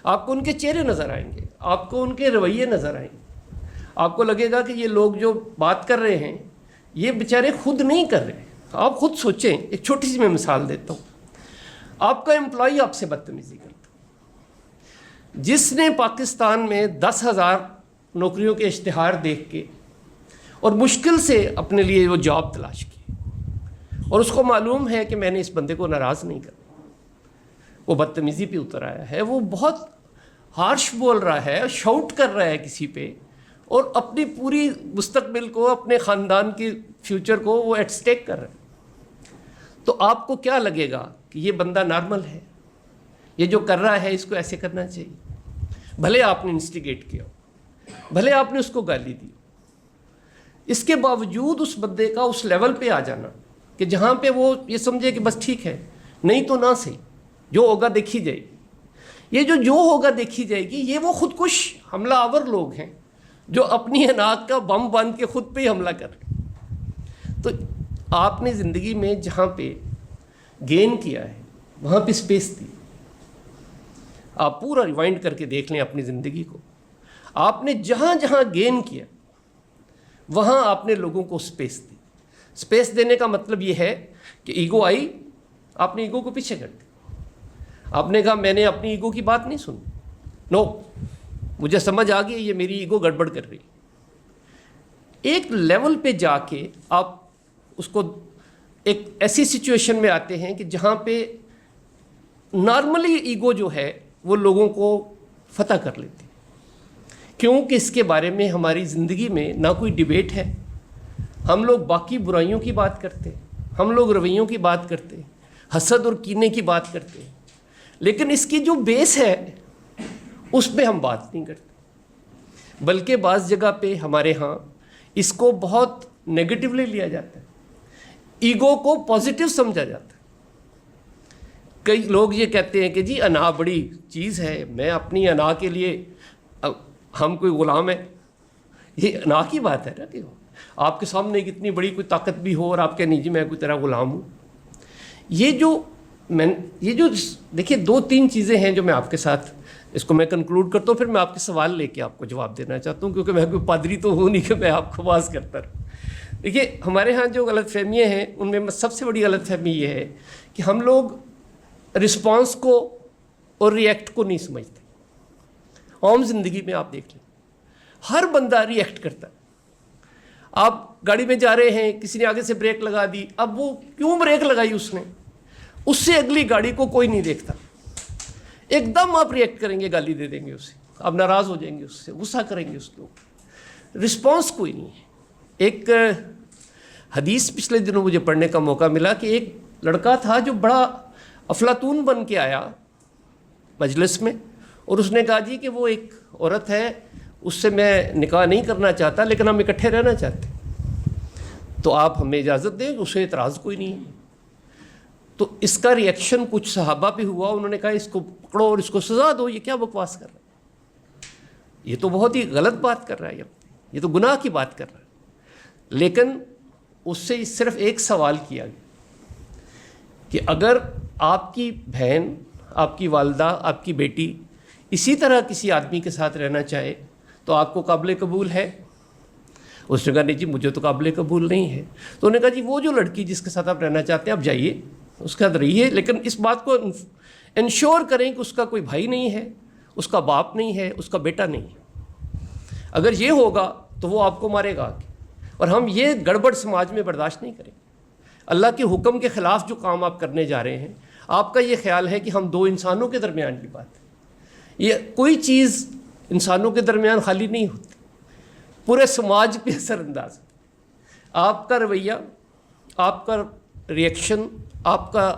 S2: آپ کو ان کے چہرے نظر آئیں گے، آپ کو ان کے رویے نظر آئیں گے. آپ کو لگے گا کہ یہ لوگ جو بات کر رہے ہیں یہ بیچارے خود نہیں کر رہے. آپ خود سوچیں، ایک چھوٹی سی میں مثال دیتا ہوں. آپ کا امپلائی آپ سے بدتمیزی کرتا، جس نے پاکستان میں 10,000 نوکریوں کے اشتہار دیکھ کے اور مشکل سے اپنے لیے وہ جاب تلاش کی، اور اس کو معلوم ہے کہ میں نے اس بندے کو ناراض نہیں کرنا، وہ بدتمیزی پہ اتر آیا ہے، وہ بہت ہارش بول رہا ہے، شاؤٹ کر رہا ہے کسی پہ، اور اپنی پوری مستقبل کو، اپنے خاندان کی فیوچر کو وہ ایٹ سٹیک کر رہا ہے، تو آپ کو کیا لگے گا کہ یہ بندہ نارمل ہے؟ یہ جو کر رہا ہے اس کو ایسے کرنا چاہیے؟ بھلے آپ نے انسٹیگیٹ کیا ہو، بھلے آپ نے اس کو گالی دی، اس کے باوجود اس بندے کا اس لیول پہ آ جانا کہ جہاں پہ وہ یہ سمجھے کہ بس ٹھیک ہے، نہیں تو نہ صحیح، جو ہوگا دیکھی جائے گی، یہ جو ہوگا دیکھی جائے گی، یہ وہ خودکش حملہ آور لوگ ہیں جو اپنی اناق کا بم باندھ کے خود پہ ہی حملہ کر رہے ہیں۔ تو آپ نے زندگی میں جہاں پہ گین کیا ہے وہاں پہ اسپیس دی۔ آپ پورا ریوائنڈ کر کے دیکھ لیں اپنی زندگی کو، آپ نے جہاں جہاں گین کیا وہاں آپ نے لوگوں کو اسپیس دی۔ اسپیس دینے کا مطلب یہ ہے کہ ایگو آئی، آپ نے ایگو کو پیچھے کر دیا، آپ نے کہا میں نے اپنی ایگو کی بات نہیں سنی، نو، مجھے سمجھ آ گئی یہ میری ایگو گڑبڑ کر رہی۔ ایک لیول پہ جا کے آپ اس کو ایک ایسی سچویشن میں آتے ہیں کہ جہاں پہ نارملی ایگو جو ہے وہ لوگوں کو فتح کر لیتی، کیونکہ اس کے بارے میں ہماری زندگی میں نہ کوئی ڈیبیٹ ہے، ہم لوگ باقی برائیوں کی بات کرتے ہیں، ہم لوگ رویوں کی بات کرتے ہیں، حسد اور کینے کی بات کرتے ہیں، لیکن اس کی جو بیس ہے اس پہ ہم بات نہیں کرتے، بلکہ بعض جگہ پہ ہمارے ہاں اس کو بہت نیگیٹیولی لیا جاتا ہے، ایگو کو پازیٹیو سمجھا جاتا ہے۔ کئی لوگ یہ کہتے ہیں کہ جی انا بڑی چیز ہے، میں اپنی انا کے لیے ہم کوئی غلام ہیں، یہ انا کی بات ہے نا، کہ آپ کے سامنے کتنی بڑی کوئی طاقت بھی ہو اور آپ کہ نہیں جی میں کوئی تیرا غلام ہوں۔ یہ جو دیکھیے 2-3 چیزیں ہیں جو میں آپ کے ساتھ اس کو میں کنکلوڈ کرتا ہوں، پھر میں آپ کے سوال لے کے آپ کو جواب دینا چاہتا ہوں، کیونکہ میں کوئی پادری تو ہوں نہیں کہ میں آپ کو واز کرتا رہوں۔ دیکھیے ہمارے ہاں جو غلط فہمیاں ہیں ان میں سب سے بڑی غلط فہمی یہ ہے کہ ہم لوگ رسپانس کو اور ریئیکٹ کو نہیں سمجھتے۔ عام زندگی میں آپ دیکھ لیں ہر بندہ ریئیکٹ کرتا ہے، آپ گاڑی میں جا رہے ہیں، کسی نے آگے سے بریک لگا دی، اب وہ کیوں بریک لگائی اس نے، اس سے اگلی گاڑی کو کوئی نہیں دیکھتا، ایک دم آپ ریئیکٹ کریں گے، گالی دے دیں گے اسے، آپ ناراض ہو جائیں گے اس سے، غصہ کریں گے اس کے اوپر، رسپانس کوئی نہیں ہے۔ ایک حدیث پچھلے دنوں مجھے پڑھنے کا موقع ملا کہ ایک لڑکا تھا جو بڑا افلاطون بن کے آیا مجلس میں، اور اس نے کہا جی کہ وہ ایک عورت ہے، اس سے میں نکاح نہیں کرنا چاہتا لیکن ہم اکٹھے رہنا چاہتے ہیں، تو آپ ہمیں اجازت دیں، اسے اعتراض کوئی نہیں ہے۔ تو اس کا ریئیکشن کچھ صحابہ پہ ہوا، انہوں نے کہا اس کو پکڑو اور اس کو سزا دو، یہ کیا بکواس کر رہا ہے، یہ تو بہت ہی غلط بات کر رہا ہے، یہ تو گناہ کی بات کر رہا ہے۔ لیکن اس سے صرف ایک سوال کیا گیا کہ اگر آپ کی بہن، آپ کی والدہ، آپ کی بیٹی اسی طرح کسی آدمی کے ساتھ رہنا چاہے تو آپ کو قابل قبول ہے؟ اس نے کہا نہیں جی مجھے تو قابل قبول نہیں ہے۔ تو انہوں نے کہا جی وہ جو لڑکی جس کے ساتھ آپ رہنا چاہتے ہیں آپ جائیے اس کے ساتھ رہیے، لیکن اس بات کو انشور کریں کہ اس کا کوئی بھائی نہیں ہے، اس کا باپ نہیں ہے، اس کا بیٹا نہیں ہے۔ اگر یہ ہوگا تو وہ آپ کو مارے گا، اور ہم یہ گڑبڑ سماج میں برداشت نہیں کریں۔ اللہ کے حکم کے خلاف جو کام آپ کرنے جا رہے ہیں، آپ کا یہ خیال ہے کہ ہم 2 انسانوں کے درمیان کی بات ہے، یہ کوئی چیز انسانوں کے درمیان خالی نہیں ہوتی، پورے سماج پہ اثر انداز ہے۔ آپ کا رویہ، آپ کا ریئیکشن، آپ کا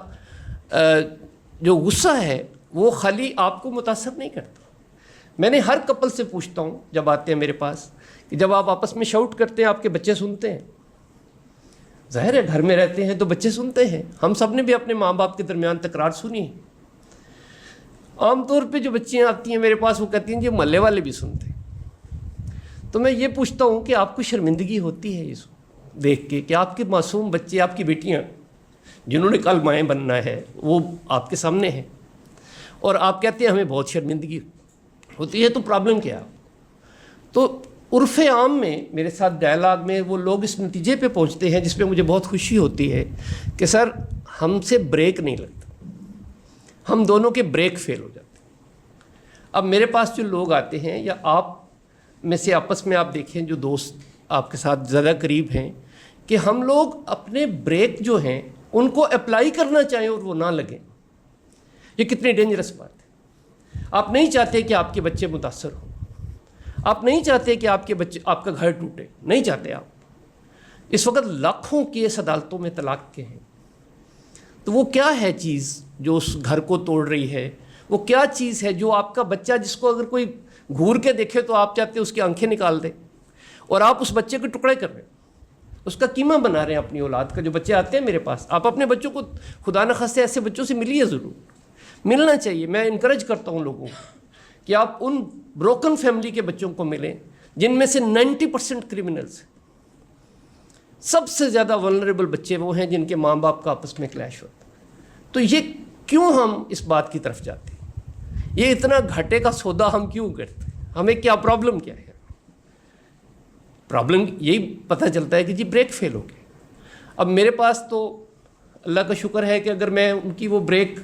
S2: جو غصہ ہے وہ خالی آپ کو متاثر نہیں کرتا۔ میں نے ہر کپل سے پوچھتا ہوں جب آتے ہیں میرے پاس کہ جب آپ آپس میں شاؤٹ کرتے ہیں آپ کے بچے سنتے ہیں؟ ظاہر ہے گھر میں رہتے ہیں تو بچے سنتے ہیں، ہم سب نے بھی اپنے ماں باپ کے درمیان تکرار سنی ہے۔ عام طور پہ جو بچیاں آتی ہیں میرے پاس وہ کہتی ہیں کہ محلے والے بھی سنتے ہیں۔ تو میں یہ پوچھتا ہوں کہ آپ کو شرمندگی ہوتی ہے یہ دیکھ کے کہ آپ کے معصوم بچے، آپ کی بیٹیاں جنہوں نے کل مائیں بننا ہے وہ آپ کے سامنے ہیں، اور آپ کہتے ہیں ہمیں بہت شرمندگی ہوتی ہے، تو پرابلم کیا؟ تو عرف عام میں میرے ساتھ ڈائلاگ میں وہ لوگ اس نتیجے پہ پہنچتے ہیں جس پہ مجھے بہت خوشی ہوتی ہے کہ سر ہم سے بریک نہیں لگتا، ہم دونوں کے بریک فیل ہو جاتے ہیں۔ اب میرے پاس جو لوگ آتے ہیں یا آپ میں سے آپس میں آپ دیکھیں جو دوست آپ کے ساتھ زیادہ قریب ہیں کہ ہم لوگ اپنے بریک جو ہیں ان کو اپلائی کرنا چاہیں اور وہ نہ لگیں. یہ کتنی ڈینجرس بات ہے. آپ نہیں چاہتے کہ آپ کے بچے متاثر ہوں, آپ نہیں چاہتے کہ آپ کا گھر ٹوٹے, نہیں چاہتے آپ. اس وقت لاکھوں کیس عدالتوں میں طلاق کے ہیں. تو وہ کیا ہے چیز جو اس گھر کو توڑ رہی ہے؟ وہ کیا چیز ہے جو آپ کا بچہ, جس کو اگر کوئی گھور کے دیکھے تو آپ چاہتے ہیں اس کی آنکھیں نکال دیں, اور آپ اس بچے کے ٹکڑے کر رہے ہیں, اس کا قیمہ بنا رہے ہیں اپنی اولاد کا. جو بچے آتے ہیں میرے پاس, آپ اپنے بچوں کو خدا نخواستہ ایسے بچوں سے ملیے, ضرور ملنا چاہیے. میں انکریج کرتا ہوں لوگوں کو کہ آپ ان بروکن فیملی کے بچوں کو ملیں جن میں سے 90% کرمنلز ہیں. سب سے زیادہ ولنریبل بچے وہ ہیں جن کے ماں باپ کا آپس میں کلیش ہوتا ہے. تو یہ کیوں ہم اس بات کی طرف جاتے ہیں؟ یہ اتنا گھاٹے کا سودا ہم کیوں کرتے ہیں؟ ہمیں کیا پرابلم کیا ہے؟ پرابلم یہی پتہ چلتا ہے کہ جی بریک فیل ہو گئے. اب میرے پاس تو اللہ کا شکر ہے کہ اگر میں ان کی وہ بریک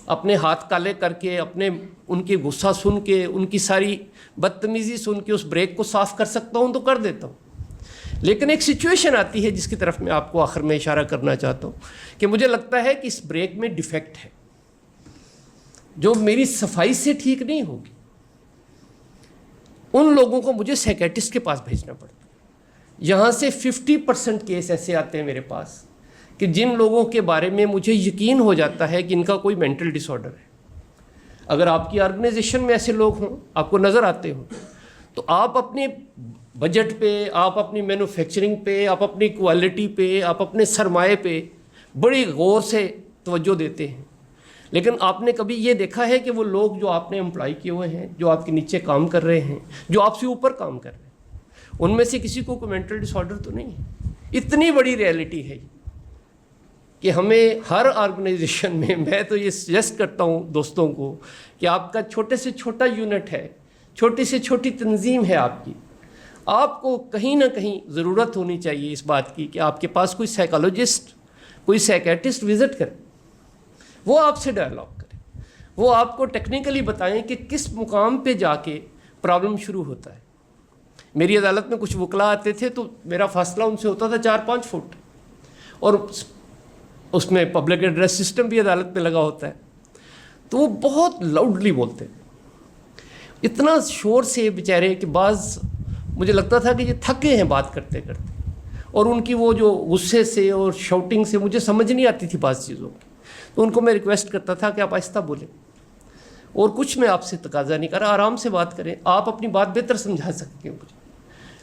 S2: اپنے ہاتھ کالے کر کے, اپنے ان کی غصہ سن کے, ان کی ساری بدتمیزی سن کے اس بریک کو صاف کر سکتا ہوں تو کر دیتا ہوں. لیکن ایک سچویشن آتی ہے جس کی طرف میں آپ کو آخر میں اشارہ کرنا چاہتا ہوں کہ مجھے لگتا ہے کہ اس بریک میں ڈیفیکٹ ہے جو میری صفائی سے ٹھیک نہیں ہوگی. ان لوگوں کو مجھے سائیکیٹرسٹ کے پاس بھیجنا پڑتا ہے. یہاں سے 50% کیس ایسے آتے ہیں میرے پاس کہ جن لوگوں کے بارے میں مجھے یقین ہو جاتا ہے کہ ان کا کوئی مینٹل ڈس آرڈر ہے. اگر آپ کی آرگنائزیشن میں ایسے لوگ ہوں, آپ کو نظر آتے ہوں, تو آپ اپنے بجٹ پہ, آپ اپنی مینوفیکچرنگ پہ, آپ اپنی کوالٹی پہ, آپ اپنے سرمایے پہ بڑی غور سے توجہ دیتے ہیں. لیکن آپ نے کبھی یہ دیکھا ہے کہ وہ لوگ جو آپ نے امپلائی کیے ہوئے ہیں, جو آپ کے نیچے کام کر رہے ہیں, جو آپ سے اوپر کام کر رہے ہیں, ان میں سے کسی کو کوئی مینٹل ڈس آرڈر تو نہیں ہے؟ اتنی بڑی ریئلٹی ہے کہ ہمیں ہر آرگنائزیشن میں تو یہ سجیسٹ کرتا ہوں دوستوں کو کہ آپ کا چھوٹے سے چھوٹا یونٹ ہے, چھوٹی سے چھوٹی تنظیم ہے آپ کی, آپ کو کہیں نہ کہیں ضرورت ہونی چاہیے اس بات کی کہ آپ کے پاس کوئی سائیکالوجسٹ, کوئی سائیکیٹرسٹ وزٹ کرے, وہ آپ سے ڈائلاگ کرے, وہ آپ کو ٹیکنیکلی بتائیں کہ کس مقام پہ جا کے پرابلم شروع ہوتا ہے. میری عدالت میں کچھ وکلا آتے تھے تو میرا فاصلہ ان سے ہوتا تھا 4-5 فٹ, اور اس میں پبلک ایڈریس سسٹم بھی عدالت میں لگا ہوتا ہے, تو وہ بہت لاؤڈلی بولتے ہیں, اتنا شور سے بیچارے کہ بعض مجھے لگتا تھا کہ یہ تھکے ہیں بات کرتے کرتے, اور ان کی وہ جو غصے سے اور شاؤٹنگ سے مجھے سمجھ نہیں آتی تھی بعض چیزوں کی. تو ان کو میں ریکویسٹ کرتا تھا کہ آپ آہستہ بولیں, اور کچھ میں آپ سے تقاضا نہیں کر رہا, آرام سے بات کریں, آپ اپنی بات بہتر سمجھا سکتے ہیں مجھے.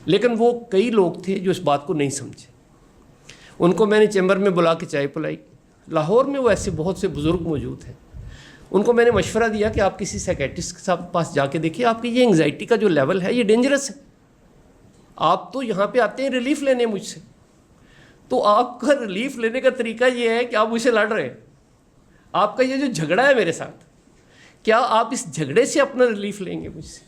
S2: لیکن وہ کئی لوگ تھے جو اس بات کو نہیں سمجھے. ان کو میں نے چیمبر میں بلا کے چائے پلائی. لاہور میں وہ ایسے بہت سے بزرگ موجود ہیں, ان کو میں نے مشورہ دیا کہ آپ کسی سائیکیٹرسٹ کے پاس جا کے دیکھیے, آپ کی یہ انگزائٹی کا جو لیول ہے یہ ڈینجرس ہے. آپ تو یہاں پہ آتے ہیں ریلیف لینے مجھ سے, تو آپ کا ریلیف لینے کا طریقہ یہ ہے کہ آپ مجھ سے لڑ رہے ہیں. آپ کا یہ جو جھگڑا ہے میرے ساتھ, کیا آپ اس جھگڑے سے اپنا ریلیف لیں گے مجھ سے؟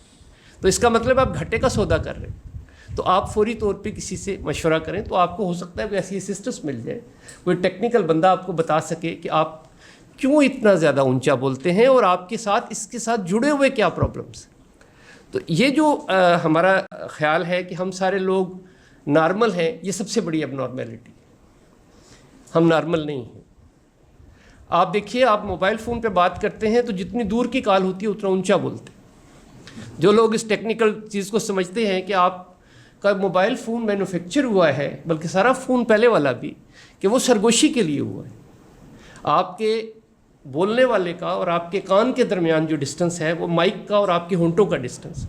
S2: تو اس کا مطلب آپ گھٹے کا سودا کر رہے ہیں. تو آپ فوری طور پہ کسی سے مشورہ کریں, تو آپ کو ہو سکتا ہے کوئی ایسی اسسٹنس مل جائے, کوئی ٹیکنیکل بندہ آپ کو بتا سکے کہ آپ کیوں اتنا زیادہ اونچا بولتے ہیں اور آپ کے ساتھ اس کے ساتھ جڑے ہوئے کیا پرابلمس ہیں. تو یہ جو ہمارا خیال ہے کہ ہم سارے لوگ نارمل ہیں, یہ سب سے بڑی اب نارملٹی ہے. ہم نارمل نہیں ہیں. آپ دیکھیے, آپ موبائل فون پہ بات کرتے ہیں تو جتنی دور کی کال ہوتی ہے اتنا اونچا بولتے ہیں. جو لوگ اس ٹیکنیکل چیز کو سمجھتے ہیں کہ آپ کا موبائل فون مینوفیکچر ہوا ہے, بلکہ سارا فون پہلے والا بھی, کہ وہ سرگوشی کے لیے ہوا ہے. آپ کے بولنے والے کا اور آپ کے کان کے درمیان جو ڈسٹنس ہے وہ مائک کا اور آپ کے ہونٹوں کا ڈسٹنس.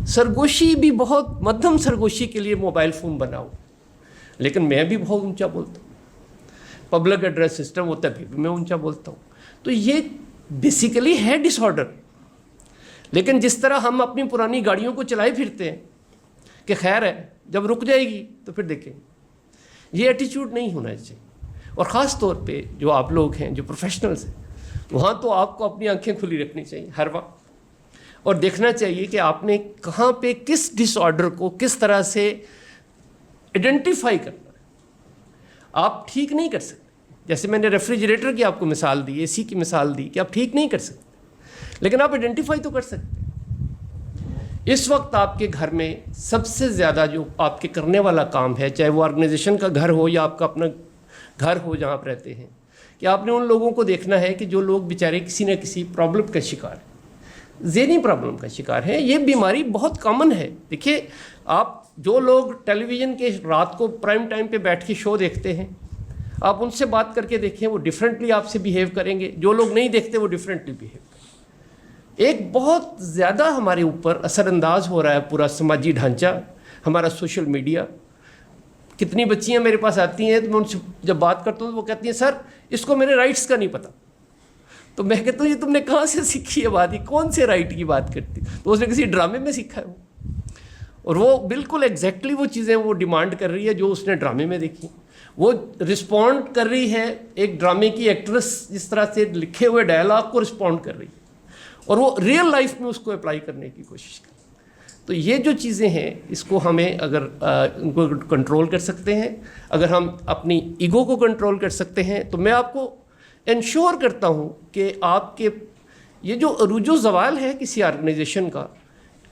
S2: سرگوشی بھی بہت مدھم سرگوشی کے لیے موبائل فون بنا ہو, لیکن میں بھی بہت اونچا بولتا ہوں. پبلک ایڈریس سسٹم ہوتا ہے پھر بھی میں اونچا بولتا ہوں. تو یہ بیسیکلی ہے ڈس آرڈر. لیکن جس طرح ہم اپنی پرانی گاڑیوں کو چلائے پھرتے ہیں کہ خیر ہے, جب رک جائے گی تو پھر دیکھیں, یہ ایٹیچیوڈ نہیں ہونا چاہیے. اور خاص طور پہ جو آپ لوگ ہیں, جو پروفیشنلز ہیں, وہاں تو آپ کو اپنی آنکھیں کھلی رکھنی چاہیے ہر وقت, اور دیکھنا چاہیے کہ آپ نے کہاں پہ کس ڈس آرڈر کو کس طرح سے آئیڈینٹیفائی کرنا ہے. آپ ٹھیک نہیں کر سکتے. جیسے میں نے ریفریجریٹر کی آپ کو مثال دی, اے سی کی مثال دی, کہ آپ ٹھیک نہیں کر سکتے, لیکن آپ آئیڈینٹیفائی تو کر سکتے ہیں۔ اس وقت آپ کے گھر میں سب سے زیادہ جو آپ کے کرنے والا کام ہے، چاہے وہ آرگنائزیشن کا گھر ہو یا آپ کا اپنا گھر ہو جہاں آپ رہتے ہیں، کہ آپ نے ان لوگوں کو دیکھنا ہے کہ جو لوگ بیچارے کسی نہ کسی پرابلم کا شکار ہیں، ذہنی پرابلم کا شکار ہیں۔ یہ بیماری بہت کامن ہے۔ دیکھیے، آپ جو لوگ ٹیلی ویژن کے رات کو پرائم ٹائم پہ بیٹھ کے شو دیکھتے ہیں، آپ ان سے بات کر کے دیکھیں، وہ ڈیفرنٹلی آپ سے بیہیو کریں گے۔ جو لوگ نہیں دیکھتے وہ ڈیفرنٹلی بیہیو کریں گے۔ ایک بہت زیادہ ہمارے اوپر اثر انداز ہو رہا ہے پورا سماجی ڈھانچہ، ہمارا سوشل میڈیا۔ کتنی بچیاں میرے پاس آتی ہیں تو میں ان سے جب بات کرتا ہوں تو وہ کہتی ہیں سر اس کو میرے رائٹس کا نہیں پتہ۔ تو میں کہتا ہوں یہ تم نے کہاں سے سیکھی ہے بات، یہ کون سے رائٹ کی بات کرتی؟ تو اس نے کسی ڈرامے میں سیکھا ہے وہ، اور وہ بالکل ایگزیکٹلی وہ چیزیں وہ ڈیمانڈ کر رہی ہے جو اس نے ڈرامے میں دیکھی۔ وہ رسپونڈ کر رہی ہے ایک ڈرامے کی ایکٹریس جس طرح سے لکھے ہوئے ڈائلاگ کو رسپونڈ کر رہی ہے، اور وہ ریئل لائف میں اس کو اپلائی کرنے کی کوشش کر۔ تو یہ جو چیزیں ہیں اس کو ہمیں اگر ان کو کنٹرول کر سکتے ہیں، اگر ہم اپنی ایگو کو کنٹرول کر سکتے ہیں، تو میں آپ کو انشور کرتا ہوں کہ آپ کے یہ جو عروج و زوال ہے کسی آرگنائزیشن کا،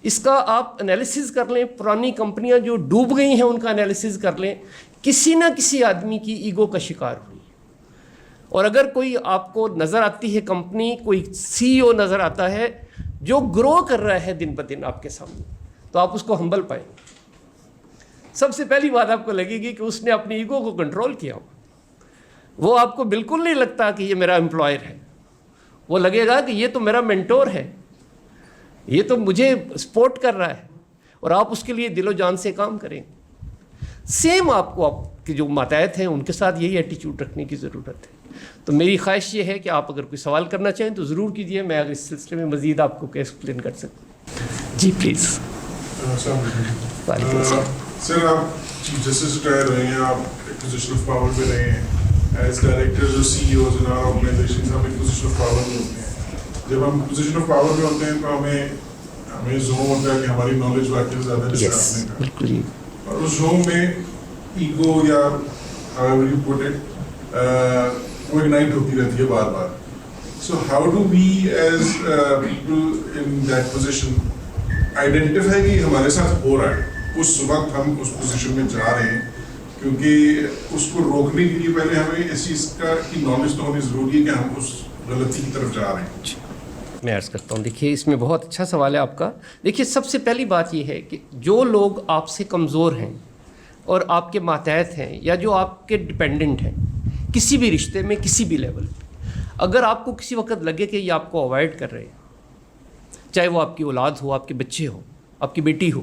S2: اس کا آپ انالیسز کر لیں۔ پرانی کمپنیاں جو ڈوب گئی ہیں ان کا انالیسز کر لیں، کسی نہ کسی آدمی کی ایگو کا شکار ہوئی۔ اور اگر کوئی آپ کو نظر آتی ہے کمپنی، کوئی سی او نظر آتا ہے جو گرو کر رہا ہے دن بدن آپ کے سامنے، تو آپ اس کو ہمبل پائیں گے۔ سب سے پہلی بات آپ کو لگے گی کہ اس نے اپنی ایگو کو کنٹرول کیا ہو۔ وہ آپ کو بالکل نہیں لگتا کہ یہ میرا امپلائر ہے، وہ لگے گا کہ یہ تو میرا مینٹور ہے، یہ تو مجھے سپورٹ کر رہا ہے، اور آپ اس کے لیے دل و جان سے کام کریں۔ سیم آپ کو آپ کے جو ماتحت ہیں ان کے ساتھ یہی ایٹیچیوڈ رکھنے کی ضرورت ہے۔ تو میری خواہش یہ ہے کہ آپ اگر کوئی سوال کرنا چاہیں تو ضرور کیجیے، میں اگر اس سلسلے میں مزید آپ کو ایکسپلین کر سکتا ہوں۔ جی پلیز۔ وعلیکم السلام۔
S3: سر، آپ چیف جسٹس ریٹائر ہوئے ہیں، آپ ایک پوزیشن آف پاور پہ رہے ہیں، ایز ڈائریکٹرز اور C E Os in our organisations ہم ایک پوزیشن آف پاور میں ہوتے ہیں۔ جب ہم پوزیشن آف پاور میں ہوتے ہیں تو ہمیں زوم ہوتا ہے کہ ہماری نالج واقعی زیادہ ہے، جیسے آپ نے کہا، اور اس زوم میں ایگو یا however you put it وہ اگنائٹ ہوتی رہتی ہے بار بار۔ So how do we as people in that position identify کہ ہمارے ساتھ ہو رہا ہے، اس وقت ہم اس پوزیشن میں جا رہے ہیں، کیونکہ اس کو روکنے کے لیے پہلے ہمیں اس چیز کی نالج تو ہونی ضروری ہے کہ ہم اس غلطی کی طرف جا رہے ہیں۔
S2: میں عرض کرتا ہوں، دیکھیے اس میں بہت اچھا سوال ہے آپ کا۔ دیکھیے سب سے پہلی بات یہ ہے کہ جو لوگ آپ سے کمزور ہیں اور آپ کے ماتحت ہیں یا جو آپ کے ڈپینڈنٹ ہیں کسی بھی رشتے میں کسی بھی لیول پہ، اگر آپ کو کسی وقت لگے کہ یہ آپ کو اوائڈ کر رہے ہیں، چاہے وہ آپ کی اولاد ہو، آپ کے بچے ہو، آپ کی بیٹی ہو،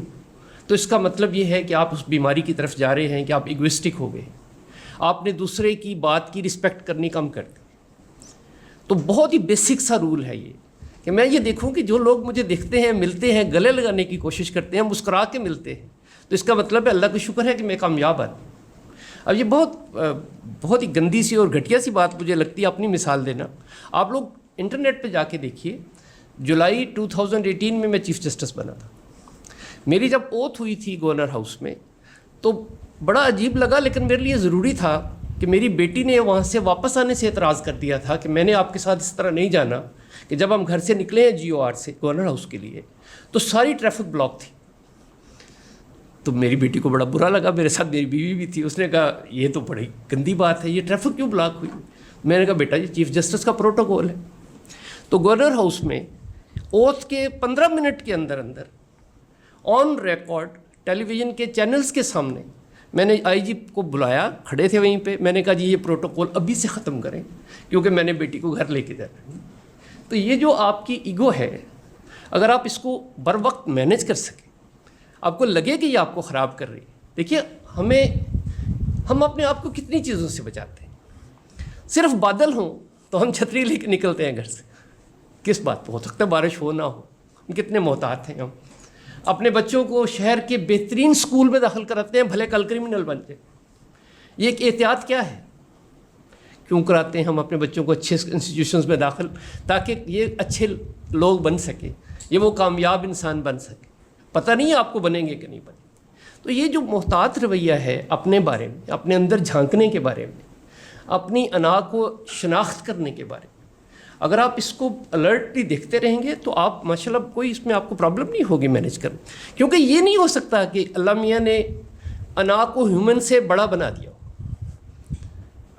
S2: تو اس کا مطلب یہ ہے کہ آپ اس بیماری کی طرف جا رہے ہیں کہ آپ ایگوئسٹک ہو گئے، آپ نے دوسرے کی بات کی رسپیکٹ کرنی کم کر دی۔ تو بہت ہی بیسک سا رول ہے یہ کہ میں یہ دیکھوں کہ جو لوگ مجھے دیکھتے ہیں، ملتے ہیں، گلے لگانے کی کوشش کرتے ہیں، مسکرا کے ملتے ہیں، تو اس کا مطلب ہے اللہ کا شکر ہے کہ میں کامیاب آدمی۔ اب یہ بہت ہی گندی سی اور گھٹیا سی بات مجھے لگتی ہے اپنی مثال دینا۔ آپ لوگ انٹرنیٹ پہ جا کے دیکھیے، جولائی 2018 میں چیف جسٹس بنا تھا۔ میری جب اوتھ ہوئی تھی گورنر ہاؤس میں تو بڑا عجیب لگا، لیکن میرے لیے ضروری تھا کہ میری بیٹی نے وہاں سے واپس آنے سے اعتراض کر دیا تھا کہ میں نے آپ کے ساتھ اس طرح نہیں جانا کہ جب ہم گھر سے نکلے ہیں جی او آر سے گورنر ہاؤس کے لیے تو ساری ٹریفک بلاک تھی۔ تو میری بیٹی کو بڑا برا لگا، میرے ساتھ میری بیوی بھی تھی، اس نے کہا یہ تو بڑی گندی بات ہے، یہ ٹریفک کیوں بلاک ہوئی؟ میں نے کہا بیٹا یہ چیف جسٹس کا پروٹوکول ہے۔ تو گورنر ہاؤس میں اوتھ کے 15 منٹ کے اندر آن ریکارڈ ٹیلی ویژن کے چینلز کے سامنے میں نے آئی جی کو بلایا، کھڑے تھے وہیں پہ، میں نے کہا جی یہ پروٹوکول ابھی سے ختم کریں کیونکہ میں نے بیٹی کو گھر لے کے جانا ہے۔ تو یہ جو آپ کی ایگو ہے، اگر آپ اس کو بر وقت مینیج کر سکیں، آپ کو لگے کہ یہ آپ کو خراب کر رہی ہے۔ دیکھیے ہم اپنے آپ کو کتنی چیزوں سے بچاتے ہیں، صرف بادل ہوں تو ہم چھتری لے کے نکلتے ہیں گھر سے، کس بات پہ؟ ہو سکتا ہے بارش ہو نہ ہو، ہم کتنے محتاط ہیں۔ ہم اپنے بچوں کو شہر کے بہترین اسکول میں داخل کراتے ہیں، بھلے کل کرمنل بن جائے۔ یہ ایک احتیاط کیا ہے؟ کیوں کراتے ہیں ہم اپنے بچوں کو اچھے انسٹیٹیوشنز میں داخل؟ تاکہ یہ اچھے لوگ بن سکیں، یہ وہ کامیاب انسان بن سکے۔ پتہ نہیں آپ کو بنیں گے کہ نہیں بنیں گے۔ تو یہ جو محتاط رویہ ہے اپنے بارے میں، اپنے اندر جھانکنے کے بارے میں، اپنی انا کو شناخت کرنے کے بارے میں، اگر آپ اس کو الرٹلی دیکھتے رہیں گے تو آپ ماشاءاللہ کوئی اس میں آپ کو پرابلم نہیں ہوگی مینیج کرنا. کیونکہ یہ نہیں ہو سکتا کہ اللہ میاں نے انا کو ہیومن سے بڑا بنا دیا.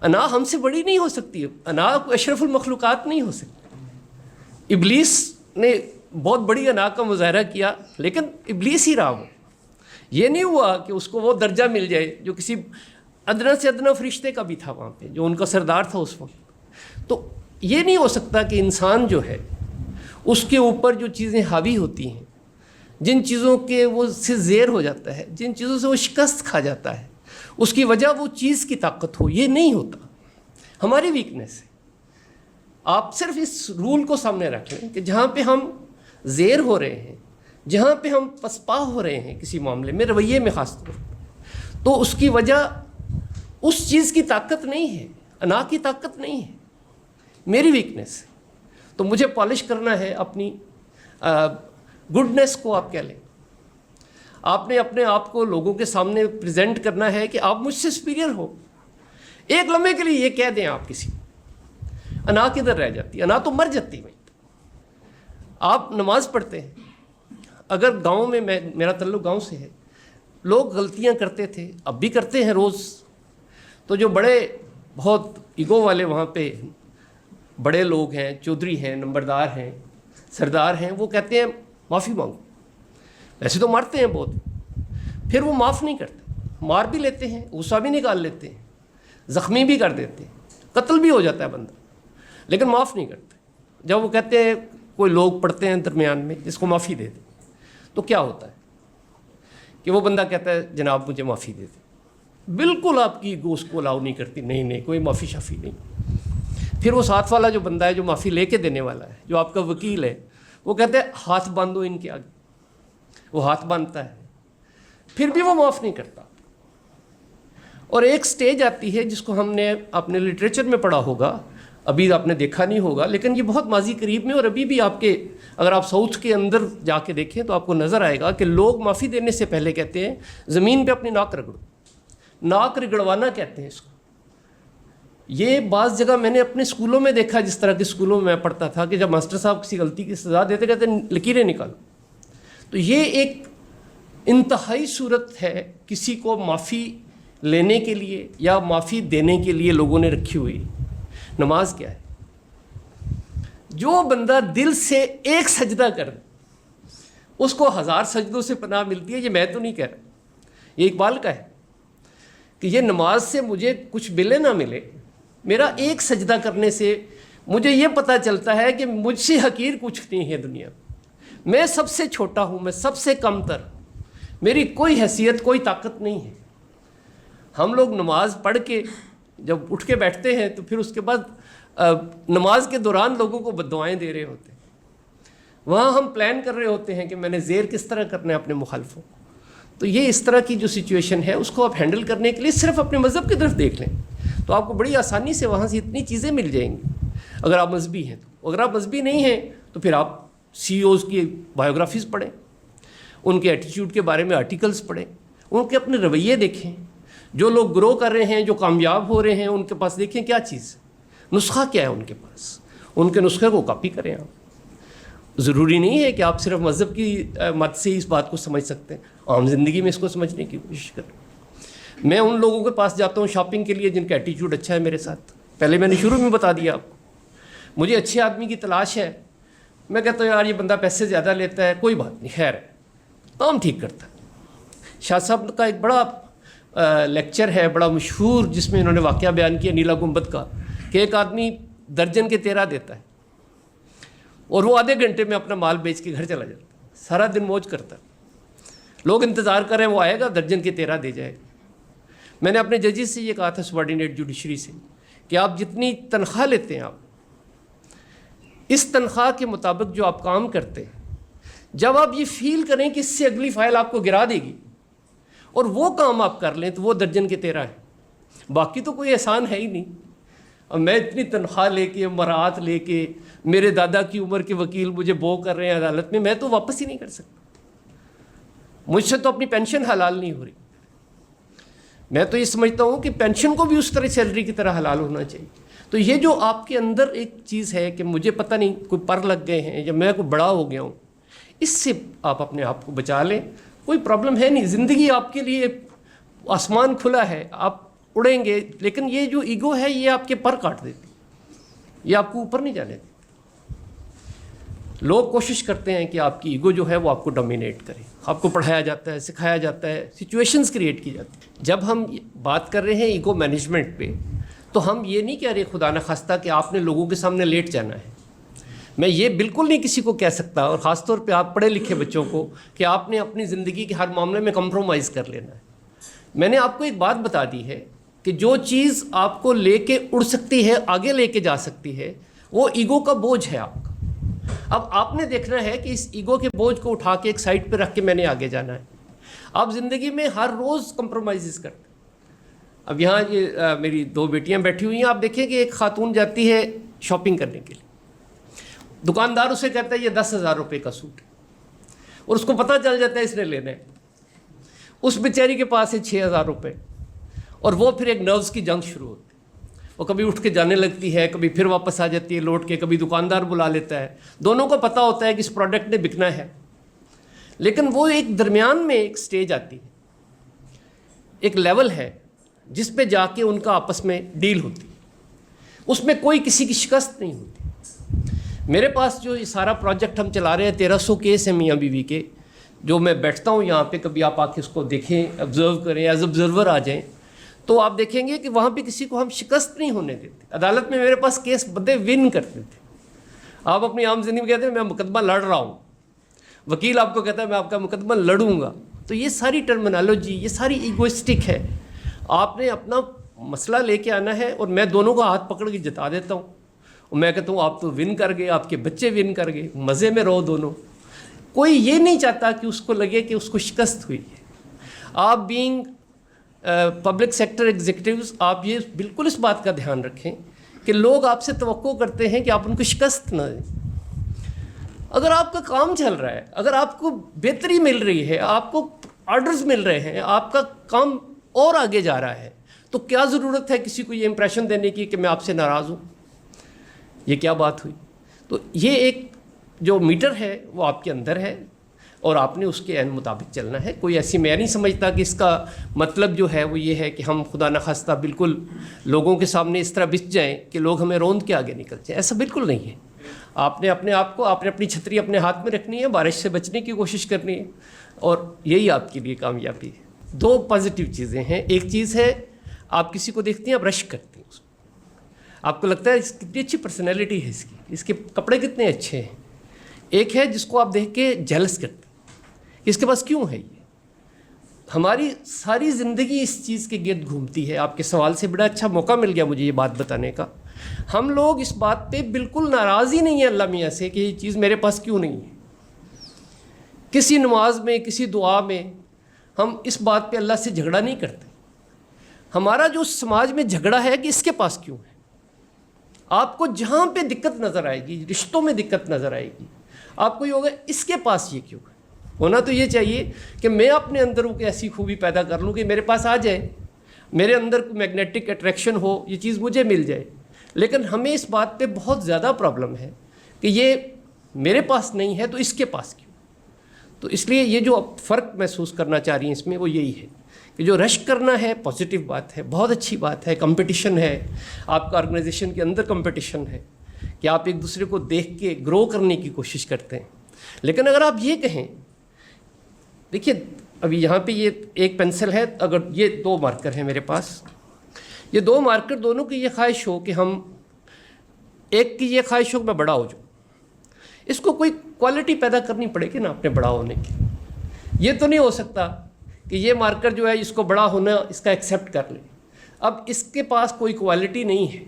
S2: انا ہم سے بڑی نہیں ہو سکتی, انا اشرف المخلوقات نہیں ہو سکتی. ابلیس نے بہت بڑی انا کا مظاہرہ کیا لیکن ابلیس ہی رہا وہ. یہ نہیں ہوا کہ اس کو وہ درجہ مل جائے جو کسی ادنا سے ادنا فرشتے کا بھی تھا وہاں پہ, جو ان کا سردار تھا اس وقت. تو یہ نہیں ہو سکتا کہ انسان جو ہے اس کے اوپر جو چیزیں حاوی ہوتی ہیں, جن چیزوں کے وہ سے زیر ہو جاتا ہے, جن چیزوں سے وہ شکست کھا جاتا ہے, اس کی وجہ وہ چیز کی طاقت ہو. یہ نہیں ہوتا, ہماری ویکنیس ہے. آپ صرف اس رول کو سامنے رکھ لیں کہ جہاں پہ ہم زیر ہو رہے ہیں, جہاں پہ ہم پسپا ہو رہے ہیں کسی معاملے میں, رویے میں خاص طور پر, تو اس کی وجہ اس چیز کی طاقت نہیں ہے, انا کی طاقت نہیں ہے, میری ویکنیس ہے. تو مجھے پالش کرنا ہے اپنی گڈنس کو, آپ کہہ لیں. آپ نے اپنے آپ کو لوگوں کے سامنے پریزنٹ کرنا ہے کہ آپ مجھ سے سپیریئر ہو. ایک لمحے کے لیے یہ کہہ دیں آپ کسی, انا کدھر رہ جاتی, انا تو مر جاتی. بھائی آپ نماز پڑھتے ہیں, اگر گاؤں میں میرا تعلق گاؤں سے ہے, لوگ غلطیاں کرتے تھے, اب بھی کرتے ہیں روز. تو جو بڑے بہت ایگو والے وہاں پہ بڑے لوگ ہیں, چودھری ہیں, نمبردار ہیں, سردار ہیں, وہ کہتے ہیں معافی مانگو. ویسے تو مارتے ہیں بہت, پھر وہ معاف نہیں کرتے, مار بھی لیتے ہیں, غصہ بھی نکال لیتے ہیں, زخمی بھی کر دیتے ہیں, قتل بھی ہو جاتا ہے بندہ, لیکن معاف نہیں کرتے. جب وہ کہتے ہیں, کوئی لوگ پڑھتے ہیں درمیان میں جس کو معافی دے دیں, تو کیا ہوتا ہے کہ وہ بندہ کہتا ہے جناب مجھے معافی دے دیں. بالکل آپ کی ایگو اس کو الاؤ نہیں کرتی, نہیں کوئی معافی شافی نہیں. پھر وہ ساتھ والا جو بندہ ہے جو معافی لے کے دینے والا ہے, جو آپ کا وکیل ہے, وہ کہتے ہیں ہاتھ باندھو ان کے آگے. وہ ہاتھ باندھتا ہے, پھر بھی وہ معاف نہیں کرتا. اور ایک سٹیج آتی ہے جس کو ہم نے اپنے لٹریچر میں پڑھا ہوگا, ابھی آپ نے دیکھا نہیں ہوگا, لیکن یہ بہت ماضی قریب میں, اور ابھی بھی آپ کے اگر آپ ساؤتھ کے اندر جا کے دیکھیں تو آپ کو نظر آئے گا کہ لوگ معافی دینے سے پہلے کہتے ہیں زمین پہ اپنی ناک رگڑو. ناک رگڑوانا کہتے ہیں اس کو. یہ بعض جگہ میں نے اپنے اسکولوں میں دیکھا, جس طرح کے اسکولوں میں میں پڑھتا تھا, کہ جب ماسٹر صاحب کسی غلطی کی سزا دیتے کہتے ہیں لکیریں نکالو. تو یہ ایک انتہائی صورت ہے کسی کو معافی لینے کے لیے یا معافی دینے کے لیے لوگوں نے رکھی ہوئی. نماز کیا ہے؟ جو بندہ دل سے ایک سجدہ کر اس کو 1000 سجدوں سے پناہ ملتی ہے. یہ میں تو نہیں کہہ رہا, یہ اقبال کا ہے کہ یہ نماز سے مجھے کچھ ملے نہ ملے, میرا ایک سجدہ کرنے سے مجھے یہ پتہ چلتا ہے کہ مجھ سے حقیر کچھ نہیں ہے دنیا میں. میں سب سے چھوٹا ہوں, میں سب سے کم تر, میری کوئی حیثیت کوئی طاقت نہیں ہے. ہم لوگ نماز پڑھ کے جب اٹھ کے بیٹھتے ہیں تو پھر اس کے بعد نماز کے دوران لوگوں کو بددعائیں دے رہے ہوتے ہیں. وہاں ہم پلان کر رہے ہوتے ہیں کہ میں نے زیر کس طرح کرنا ہے اپنے مخالفوں. تو یہ اس طرح کی جو سچویشن ہے اس کو آپ ہینڈل کرنے کے لیے صرف اپنے مذہب کی طرف دیکھ لیں تو آپ کو بڑی آسانی سے وہاں سے اتنی چیزیں مل جائیں گی اگر آپ مذہبی ہیں تو. اگر آپ مذہبی نہیں ہیں تو پھر آپ سی اوز کی بایوگرافیز پڑھیں, ان کے ایٹیٹیوڈ کے بارے میں آرٹیکلز پڑھیں, ان کے اپنے رویے دیکھیں. جو لوگ گرو کر رہے ہیں, جو کامیاب ہو رہے ہیں, ان کے پاس دیکھیں کیا چیز, نسخہ کیا ہے ان کے پاس, ان کے نسخے کو کاپی کریں آپ. ضروری نہیں ہے کہ آپ صرف مذہب کی مت سے ہی اس بات کو سمجھ سکتے ہیں, عام زندگی میں اس کو سمجھنے کی کوشش کریں. میں ان لوگوں کے پاس جاتا ہوں شاپنگ کے لیے جن کا ایٹیٹیوڈ اچھا ہے میرے ساتھ. پہلے میں نے شروع میں بتا دیا آپ کو, مجھے اچھے آدمی کی تلاش ہے. میں کہتا ہوں یار یہ بندہ پیسے زیادہ لیتا ہے, کوئی بات نہیں, خیر ہے, کام ٹھیک کرتا ہے. شاہ صاحب کا ایک بڑا لیکچر ہے بڑا مشہور جس میں انہوں نے واقعہ بیان کیا نیلا گنبد کا, کہ ایک آدمی درجن کے 13 دیتا ہے اور وہ آدھے گھنٹے میں اپنا مال بیچ کے گھر چلا جاتا ہے, سارا دن موج کرتا ہے. لوگ انتظار کر رہے ہیں وہ آئے گا درجن کے 13 دے جائے گا. میں نے اپنے ججز سے یہ کہا تھا سبارڈینیٹ جوڈیشری سے کہ آپ جتنی تنخواہ لیتے ہیں, آپ اس تنخواہ کے مطابق جو آپ کام کرتے ہیں, جب آپ یہ فیل کریں کہ اس سے اگلی فائل آپ کو گرا دے گی اور وہ کام آپ کر لیں تو وہ درجن کے 13 ہیں. باقی تو کوئی احسان ہے ہی نہیں. اور میں اتنی تنخواہ لے کے, مراعات لے کے, میرے دادا کی عمر کے وکیل مجھے بو کر رہے ہیں عدالت میں تو واپس ہی نہیں کر سکتا. مجھ سے تو اپنی پینشن حلال نہیں ہو رہی. میں تو یہ سمجھتا ہوں کہ پینشن کو بھی اس طرح سیلری کی طرح حلال ہونا چاہیے. تو یہ جو آپ کے اندر ایک چیز ہے کہ مجھے پتہ نہیں کوئی پر لگ گئے ہیں یا میں کوئی بڑا ہو گیا ہوں، اس سے آپ اپنے آپ کو بچا لیں. کوئی پرابلم ہے نہیں، زندگی آپ کے لیے آسمان کھلا ہے، آپ اڑیں گے. لیکن یہ جو ایگو ہے یہ آپ کے پر کاٹ دیتی، یہ آپ کو اوپر نہیں جانے دیتی. لوگ کوشش کرتے ہیں کہ آپ کی ایگو جو ہے وہ آپ کو ڈومینیٹ کرے. آپ کو پڑھایا جاتا ہے، سکھایا جاتا ہے، سچویشنز کریٹ کی جاتی ہیں. جب ہم بات کر رہے ہیں ایگو مینجمنٹ پہ، تو ہم یہ نہیں کہہ رہے خدا نخواستہ کہ آپ نے لوگوں کے سامنے لیٹ جانا ہے. میں یہ بالکل نہیں کسی کو کہہ سکتا، اور خاص طور پہ آپ پڑھے لکھے بچوں کو، کہ آپ نے اپنی زندگی کے ہر معاملے میں کمپرومائز کر لینا ہے. میں نے آپ کو ایک بات بتا دی ہے کہ جو چیز آپ کو لے کے اڑ سکتی ہے، آگے لے کے جا سکتی ہے، وہ ایگو کا بوجھ ہے آپ کا. اب آپ نے دیکھنا ہے کہ اس ایگو کے بوجھ کو اٹھا کے ایک سائڈ پہ رکھ کے میں نے آگے جانا ہے. آپ زندگی میں ہر روز کمپرومائزز کرتے ہیں. اب یہاں یہ میری 2 بیٹیاں بیٹھی ہوئی ہیں. آپ دیکھیں کہ ایک خاتون جاتی ہے شاپنگ کرنے کے لیے، دکاندار اسے کہتا ہے یہ 10,000 روپے کا سوٹ ہے، اور اس کو پتہ چل جاتا ہے اس نے لینا ہے. اس بیچاری کے پاس ہے 6,000 روپے، اور وہ پھر ایک نروز کی جنگ شروع ہوتی ہے. وہ کبھی اٹھ کے جانے لگتی ہے، کبھی پھر واپس آ جاتی ہے لوٹ کے، کبھی دکاندار بلا لیتا ہے. دونوں کو پتہ ہوتا ہے کہ اس پروڈکٹ نے بکنا ہے، لیکن وہ ایک درمیان میں ایک سٹیج آتی ہے، ایک لیول ہے جس پہ جا کے ان کا آپس میں ڈیل ہوتی ہے. اس میں کوئی کسی کی شکست نہیں ہوتی. میرے پاس جو یہ سارا پروجیکٹ ہم چلا رہے ہیں، 1300 کیس ہیں میاں بیوی کے، جو میں بیٹھتا ہوں یہاں پہ، کبھی آپ آ کے اس کو دیکھیں، آبزرو کریں، ایز آبزرور آ جائیں، تو آپ دیکھیں گے کہ وہاں پہ کسی کو ہم شکست نہیں ہونے دیتے. عدالت میں میرے پاس کیس بندے ون کرتے تھے. آپ اپنی عام زندگی میں کہتے ہیں میں مقدمہ لڑ رہا ہوں، وکیل آپ کو کہتا ہے میں آپ کا مقدمہ لڑوں گا. تو یہ ساری ٹرمینالوجی، یہ ساری ایگوئسٹک ہے. آپ نے اپنا مسئلہ لے کے آنا ہے، اور میں دونوں کا ہاتھ پکڑ کے جتا دیتا ہوں، اور میں کہتا ہوں آپ تو ون کر گئے، آپ کے بچے ون کر گئے، مزے میں رہو دونوں. کوئی یہ نہیں چاہتا کہ اس کو لگے کہ اس کو شکست ہوئی ہے. آپ بینگ پبلک سیکٹر ایگزیکٹوز، آپ یہ بالکل اس بات کا دھیان رکھیں کہ لوگ آپ سے توقع کرتے ہیں کہ آپ ان کو شکست نہ دیں. اگر آپ کا کام چل رہا ہے، اگر آپ کو بہتری مل رہی ہے، آپ کو آرڈرز مل رہے ہیں، آپ کا کام اور آگے جا رہا ہے، تو کیا ضرورت ہے کسی کو یہ امپریشن دینے کی کہ میں آپ سے ناراض ہوں؟ یہ کیا بات ہوئی؟ تو یہ ایک جو میٹر ہے وہ آپ کے اندر ہے، اور آپ نے اس کے عین مطابق چلنا ہے. کوئی ایسی میں نہیں سمجھتا کہ اس کا مطلب جو ہے وہ یہ ہے کہ ہم خدا نخواستہ بالکل لوگوں کے سامنے اس طرح بچ جائیں کہ لوگ ہمیں روند کے آگے نکل جائیں. ایسا بالکل نہیں ہے. آپ نے اپنے آپ کو، آپ نے اپنی چھتری اپنے ہاتھ میں رکھنی ہے، بارش سے بچنے کی کوشش کرنی ہے، اور یہی آپ کے لیے کامیابی ہے. 2 پازیٹیو چیزیں ہیں. ایک چیز ہے آپ کسی کو دیکھتے ہیں، آپ رش کرتے ہیں اس کو، آپ کو لگتا ہے اس کتنی اچھی پرسنالٹی ہے، اس کے کپڑے کتنے اچھے ہیں. ایک ہے جس کو آپ دیکھ کے جیلس کرتے ہیں، اس کے پاس کیوں ہے. یہ ہماری ساری زندگی اس چیز کے گرد گھومتی ہے. آپ کے سوال سے بڑا اچھا موقع مل گیا مجھے یہ بات بتانے کا. ہم لوگ اس بات پہ بالکل ناراض ہی نہیں ہیں اللہ میاں سے کہ یہ چیز میرے پاس کیوں نہیں ہے. کسی نماز میں، کسی دعا میں ہم اس بات پہ اللہ سے جھگڑا نہیں کرتے. ہمارا جو سماج میں جھگڑا ہے کہ اس کے پاس کیوں ہے. آپ کو جہاں پہ دقت نظر آئے گی، رشتوں میں دقت نظر آئے گی، آپ کو یہ ہوگا اس کے پاس یہ کیوں ہے. ہونا تو یہ چاہیے کہ میں اپنے اندر کوئی ایسی خوبی پیدا کر لوں کہ میرے پاس آ جائے، میرے اندر کوئی میگنیٹک اٹریکشن ہو، یہ چیز مجھے مل جائے. لیکن ہمیں اس بات پہ بہت زیادہ پرابلم ہے کہ یہ میرے پاس نہیں ہے تو اس کے پاس کیوں. تو اس لیے یہ جو فرق محسوس کرنا چاہ رہی ہیں اس میں وہ یہی ہے کہ جو رش کرنا ہے پازیٹیو بات ہے، بہت اچھی بات ہے. کمپٹیشن ہے، آپ کا آرگنائزیشن کے اندر کمپٹیشن ہے کہ آپ ایک دوسرے کو دیکھ کے گرو کرنے کی کوشش کرتے ہیں. لیکن اگر آپ یہ کہیں، دیکھیے ابھی یہاں پہ یہ ایک پینسل ہے، اگر یہ 2 مارکر ہیں میرے پاس، یہ 2 مارکر دونوں کی یہ خواہش ہو کہ ہم، ایک کی یہ خواہش ہو کہ میں بڑا ہو جاؤں، اس کو کوئی کوالٹی پیدا کرنی پڑے گی نا اپنے بڑا ہونے کی. یہ تو نہیں ہو سکتا کہ یہ مارکر جو ہے اس کو بڑا ہونا، اس کا ایکسیپٹ کر لیں. اب اس کے پاس کوئی کوالٹی نہیں ہے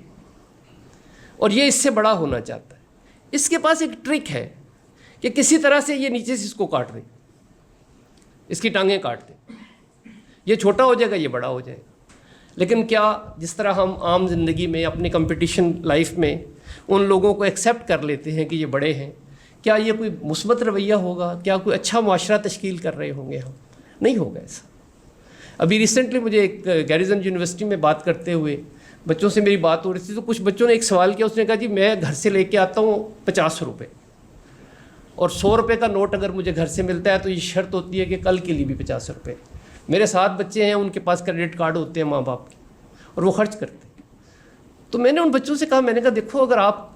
S2: اور یہ اس سے بڑا ہونا چاہتا ہے. اس کے پاس ایک ٹرک ہے کہ کسی طرح سے یہ نیچے سے اس کو کاٹ دیں، اس کی ٹانگیں کاٹ دیں، یہ چھوٹا ہو جائے گا، یہ بڑا ہو جائے گا. لیکن کیا جس طرح ہم عام زندگی میں اپنے کمپٹیشن لائف میں ان لوگوں کو ایکسیپٹ کر لیتے ہیں کہ یہ بڑے ہیں، کیا یہ کوئی مثبت رویہ ہوگا؟ کیا کوئی اچھا معاشرہ تشکیل کر رہے ہوں گے ہم؟ نہیں ہوگا ایسا. ابھی ریسنٹلی مجھے ایک گیریزن یونیورسٹی میں بات کرتے ہوئے بچوں سے میری بات ہو رہی تھی تو کچھ بچوں نے ایک سوال کیا, اس نے کہا جی میں گھر سے لے کے آتا ہوں 50 روپے اور 100 روپے کا نوٹ اگر مجھے گھر سے ملتا ہے تو یہ شرط ہوتی ہے کہ کل کے لیے بھی 50 روپے. میرے 7 بچے ہیں, ان کے پاس کریڈٹ کارڈ ہوتے ہیں ماں باپ کے اور وہ خرچ کرتے ہیں. تو میں نے ان بچوں سے کہا, میں نے کہا دیکھو اگر آپ,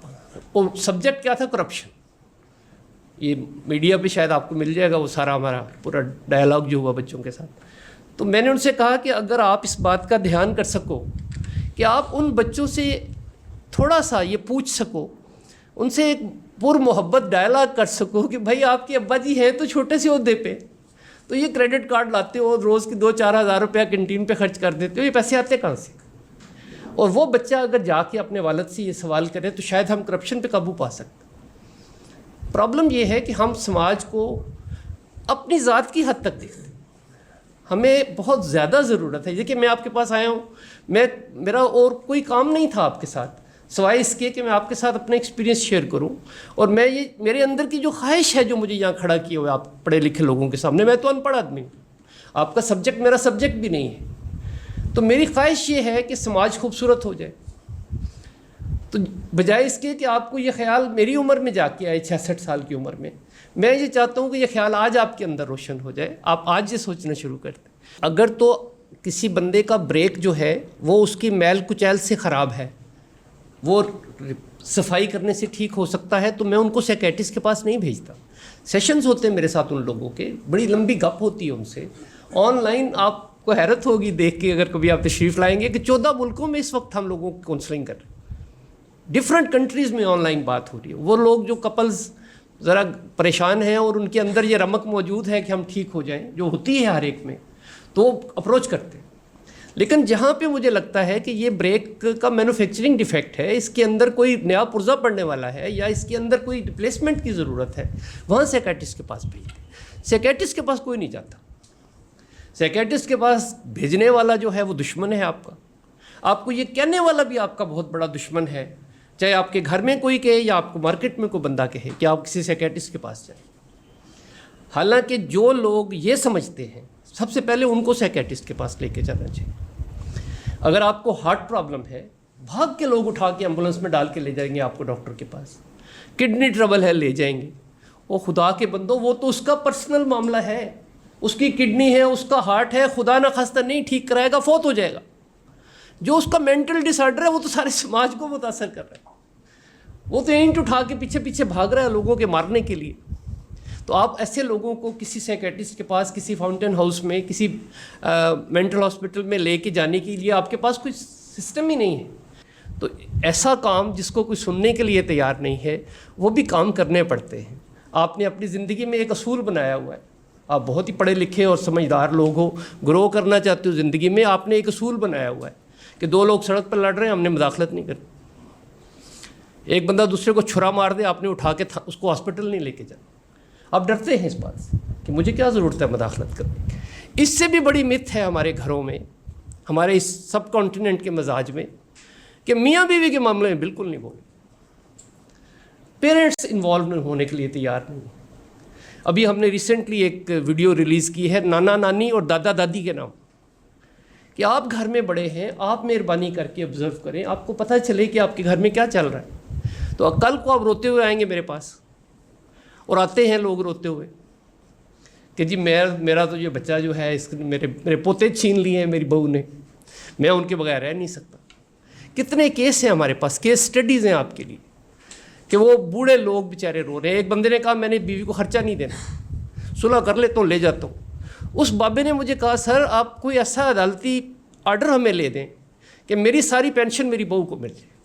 S2: سبجیکٹ کیا تھا کرپشن, یہ میڈیا پہ شاید آپ کو مل جائے گا وہ سارا ہمارا پورا ڈائلاگ جو ہوا بچوں کے ساتھ. تو میں نے ان سے کہا کہ اگر آپ اس بات کا دھیان کر سکو کہ آپ ان بچوں سے تھوڑا سا یہ پوچھ سکو, ان سے ایک پر محبت ڈائلاگ کر سکو کہ بھائی آپ کے ابا جی ہیں تو چھوٹے سے عہدے پہ, تو یہ کریڈٹ کارڈ لاتے ہو, روز کے 2-4 ہزار روپیہ کینٹین پہ خرچ کر دیتے ہو, یہ پیسے آتے کہاں سے؟ اور وہ بچہ اگر جا کے اپنے والد سے یہ سوال کرے تو شاید ہم کرپشن پہ قابو پا سکتے. پرابلم یہ ہے کہ ہم سماج کو اپنی ذات کی حد تک دیکھتے ہیں. ہمیں بہت زیادہ ضرورت ہے. دیکھیے میں آپ کے پاس آیا ہوں, میرا اور کوئی کام نہیں تھا آپ کے ساتھ سوائے اس کے کہ میں آپ کے ساتھ اپنا ایکسپیرینس شیئر کروں, اور میں یہ میرے اندر کی جو خواہش ہے جو مجھے یہاں کھڑا کیا ہوا ہے آپ پڑھے لکھے لوگوں کے سامنے, میں تو ان پڑھ آدمی ہوں, آپ کا سبجیکٹ میرا سبجیکٹ بھی نہیں ہے, تو میری خواہش یہ ہے کہ سماج خوبصورت ہو جائے. تو بجائے اس کے کہ آپ کو یہ خیال میری عمر میں جا کے آئے 66 سال کی عمر میں یہ چاہتا ہوں کہ یہ خیال آج آپ کے اندر روشن ہو جائے, آپ آج یہ سوچنا شروع کر دیں. اگر تو کسی بندے کا بریک جو ہے وہ اس کی میل کچیل سے خراب ہے, وہ صفائی کرنے سے ٹھیک ہو سکتا ہے, تو میں ان کو سائیکیٹرسٹ کے پاس نہیں بھیجتا. سیشنز ہوتے ہیں میرے ساتھ ان لوگوں کے, بڑی لمبی گپ ہوتی ہے ان سے. آن لائن آپ کو حیرت ہوگی دیکھ کے اگر کبھی آپ تشریف لائیں گے کہ 14 ملکوں میں اس وقت ہم لوگوں کو کاؤنسلنگ کر رہے ہیں, ڈفرینٹ کنٹریز میں آن لائن بات ہو رہی ہے. وہ لوگ جو کپلز ذرا پریشان ہیں اور ان کے اندر یہ رمق موجود ہے کہ ہم ٹھیک ہو جائیں, جو ہوتی ہے ہر ایک میں, تو اپروچ کرتے ہیں. لیکن جہاں پہ مجھے لگتا ہے کہ یہ بریک کا مینوفیکچرنگ ڈیفیکٹ ہے, اس کے اندر کوئی نیا پرزہ پڑنے والا ہے یا اس کے اندر کوئی ریپلیسمنٹ کی ضرورت ہے, وہاں سائیکیٹرسٹ کے پاس بھیجتے ہیں. سائیکیٹرسٹ کے پاس کوئی نہیں جاتا. سائیکیٹرسٹ کے پاس بھیجنے والا جو ہے وہ دشمن ہے آپ کا. آپ کو یہ کہنے والا بھی آپ کا بہت بڑا دشمن ہے, چاہے آپ کے گھر میں کوئی کہے یا آپ کو مارکیٹ میں کوئی بندہ کہے کہ آپ کسی سائیکیٹرسٹ کے پاس جائیں. حالانکہ جو لوگ یہ سمجھتے ہیں سب سے پہلے ان کو سائیکیٹرسٹ کے پاس لے کے جانا چاہیے. اگر آپ کو ہارٹ پرابلم ہے, بھاگ کے لوگ اٹھا کے ایمبولینس میں ڈال کے لے جائیں گے آپ کو ڈاکٹر کے پاس. کڈنی ٹربل ہے, لے جائیں گے. وہ خدا کے بندو, وہ تو اس کا پرسنل معاملہ ہے, اس کی کڈنی ہے, اس کا ہارٹ ہے, خدا نہ خواستہ نہیں ٹھیک کرائے گا, فوت ہو جائے گا. جو اس کا مینٹل ڈس آرڈر ہے وہ تو سارے سماج کو متاثر کر رہا ہے. وہ تو اینٹ اٹھا کے پیچھے پیچھے بھاگ رہا ہے لوگوں کے مارنے کے لیے. تو آپ ایسے لوگوں کو کسی سائیکیٹرسٹ کے پاس, کسی فاؤنٹین ہاؤس میں, کسی مینٹل ہاسپٹل میں لے کے جانے کے لیے آپ کے پاس کوئی سسٹم ہی نہیں ہے. تو ایسا کام جس کو کوئی سننے کے لیے تیار نہیں ہے وہ بھی کام کرنے پڑتے ہیں. آپ نے اپنی زندگی میں ایک اصول بنایا ہوا ہے, آپ بہت ہی پڑھے لکھے اور سمجھدار لوگ ہو, گرو کرنا چاہتے ہو زندگی میں, آپ نے ایک اصول بنایا ہوا ہے کہ 2 لوگ سڑک پر لڑ رہے ہیں, ہم نے مداخلت نہیں کرنی. ایک بندہ دوسرے کو چھرا مار دے, آپ نے اٹھا کے اس کو ہاسپٹل نہیں لے کے جانا. آپ ڈرتے ہیں اس بات سے کہ مجھے کیا ضرورت ہے مداخلت کرنے کی. اس سے بھی بڑی مت ہے ہمارے گھروں میں, ہمارے اس سب کانٹیننٹ کے مزاج میں, کہ میاں بیوی کے معاملے میں بالکل نہیں بولے. پیرنٹس انوالو ہونے کے لیے تیار نہیں. ابھی ہم نے ریسنٹلی ایک ویڈیو ریلیز کی ہے نانا نانی اور دادا دادی کے نام, کہ آپ گھر میں بڑے ہیں, آپ مہربانی کر کے آبزرو کریں, آپ کو پتہ چلے کہ آپ کے گھر میں کیا چل رہا ہے. تو کل کو آپ روتے ہوئے آئیں گے میرے پاس, اور آتے ہیں لوگ روتے ہوئے کہ جی میرا تو یہ بچہ جو ہے اس میرے پوتے چھین لیے ہیں میری بہو نے, میں ان کے بغیر رہ نہیں سکتا. کتنے کیس ہیں ہمارے پاس, کیس سٹڈیز ہیں آپ کے لیے, کہ وہ بوڑھے لوگ بیچارے رو رہے ہیں. ایک بندے نے کہا میں نے بیوی کو خرچہ نہیں دینا, صلح کر لیتا ہوں, لے جاتا ہوں. اس بابے نے مجھے کہا سر آپ کوئی ایسا عدالتی آرڈر ہمیں لے دیں کہ میری ساری پینشن میری بہو کو مل جائے,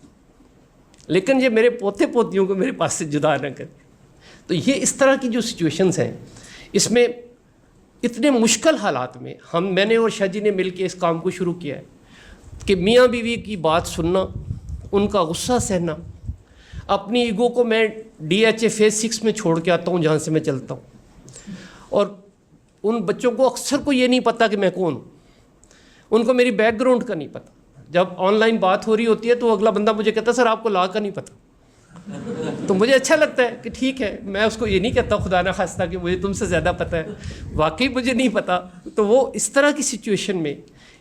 S2: لیکن یہ میرے پوتے پوتیوں کو میرے پاس سے جدا نہ کرے. تو یہ اس طرح کی جو سچویشنز ہیں, اس میں اتنے مشکل حالات میں میں نے اور شاہ جی نے مل کے اس کام کو شروع کیا ہے کہ میاں بیوی کی بات سننا, ان کا غصہ سہنا. اپنی ایگو کو میں DHA فیز 6 میں چھوڑ کے آتا ہوں جہاں سے میں چلتا ہوں, اور ان بچوں کو اکثر کو یہ نہیں پتہ کہ میں کون ہوں, ان کو میری بیک گراؤنڈ کا نہیں پتہ. جب آن لائن بات ہو رہی ہوتی ہے تو اگلا بندہ مجھے کہتا ہے سر آپ کو لا کا نہیں پتہ. تو مجھے اچھا لگتا ہے کہ ٹھیک ہے, میں اس کو یہ نہیں کہتا خدا نہ خواستہ کہ مجھے تم سے زیادہ پتہ ہے, واقعی مجھے نہیں پتہ. تو وہ اس طرح کی سچویشن میں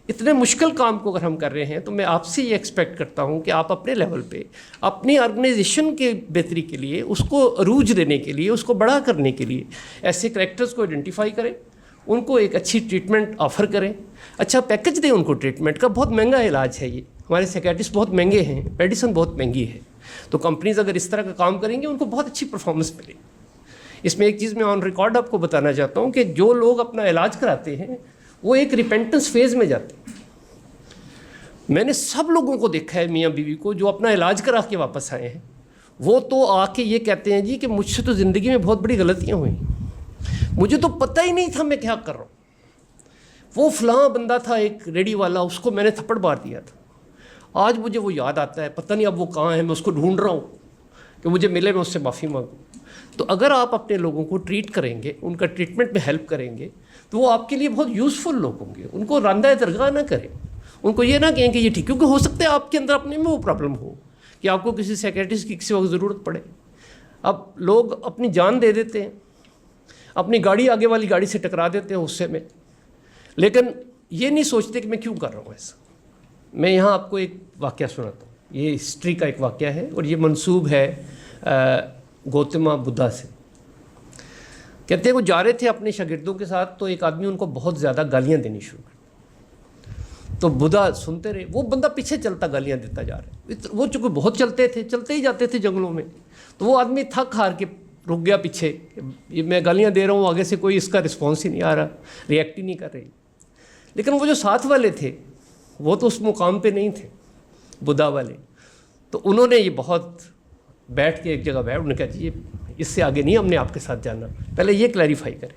S2: اتنے مشکل کام کو اگر ہم کر رہے ہیں تو میں آپ سے یہ ایکسپیکٹ کرتا ہوں کہ آپ اپنے لیول پہ اپنی آرگنائزیشن کے بہتری کے لیے، اس کو عروج دینے کے لیے، اس کو بڑا کرنے کے لیے ایسے کریکٹرز کو آئیڈینٹیفائی کریں، ان کو ایک اچھی ٹریٹمنٹ آفر کریں، اچھا پیکج دیں ان کو ٹریٹمنٹ کا. بہت مہنگا علاج ہے یہ، ہمارے سیکیٹرسٹ بہت مہنگے ہیں، میڈیسن بہت مہنگی ہے. تو کمپنیز اگر اس طرح کا کام کریں گے ان کو بہت اچھی پرفارمنس ملے. اس میں ایک چیز میں آن ریکارڈ آپ کو بتانا چاہتا ہوں کہ جو لوگ اپنا علاج کراتے ہیں وہ ایک ریپینٹنس فیز میں جاتے ہیں. میں نے سب لوگوں کو دیکھا ہے، میاں بیوی کو، جو اپنا علاج کرا کے واپس آئے ہیں وہ تو آ کے یہ کہتے ہیں جی کہ مجھ سے تو زندگی میں بہت بڑی غلطیاں ہوئیں، مجھے تو پتہ ہی نہیں تھا میں کیا کر رہا ہوں. وہ فلاں بندہ تھا ایک ریڈی والا، اس کو میں نے تھپڑ مار دیا تھا، آج مجھے وہ یاد آتا ہے، پتہ نہیں اب وہ کہاں ہے، میں اس کو ڈھونڈ رہا ہوں کہ مجھے ملے، میں اس سے معافی مانگوں. تو اگر آپ اپنے لوگوں کو ٹریٹ کریں گے، ان کا ٹریٹمنٹ میں ہیلپ کریں گے تو وہ آپ کے لیے بہت یوزفل لوگ ہوں گے. ان کو راندہ درگاہ نہ کریں، ان کو یہ نہ کہیں کہ یہ ٹھیک، کیونکہ ہو سکتا ہے آپ کے اندر اپنے میں وہ پرابلم ہو کہ آپ کو کسی سیکریٹسٹ کی کسی وقت ضرورت پڑے. اب لوگ اپنی جان دے دیتے ہیں، اپنی گاڑی آگے والی گاڑی سے ٹکرا دیتے ہیں غصے میں، لیکن یہ نہیں سوچتے کہ میں کیوں کر رہا ہوں ایسا. میں یہاں آپ کو ایک واقعہ سناتا ہوں، یہ ہسٹری کا ایک واقعہ ہے اور یہ منسوب ہے گوتما بدھا سے. کہتے ہیں وہ جا رہے تھے اپنے شاگردوں کے ساتھ، تو ایک آدمی ان کو بہت زیادہ گالیاں دینی شروع کر. تو بدھا سنتے رہے، وہ بندہ پیچھے چلتا گالیاں دیتا جا رہا ہے. وہ چونکہ بہت چلتے ہی جاتے تھے جنگلوں میں، تو وہ آدمی تھک ہار کے رک گیا پیچھے، یہ میں گالیاں دے رہا ہوں، آگے سے کوئی اس کا رسپانس ہی نہیں آ رہا، ریئیکٹ ہی نہیں کر رہی. لیکن وہ جو ساتھ والے تھے وہ تو اس مقام پہ نہیں تھے، بدھا والے. تو انہوں نے یہ بہت بیٹھ کے ایک جگہ انہوں نے کہا جی اس سے آگے نہیں ہم نے آپ کے ساتھ جانا، پہلے یہ کلیریفائی کریں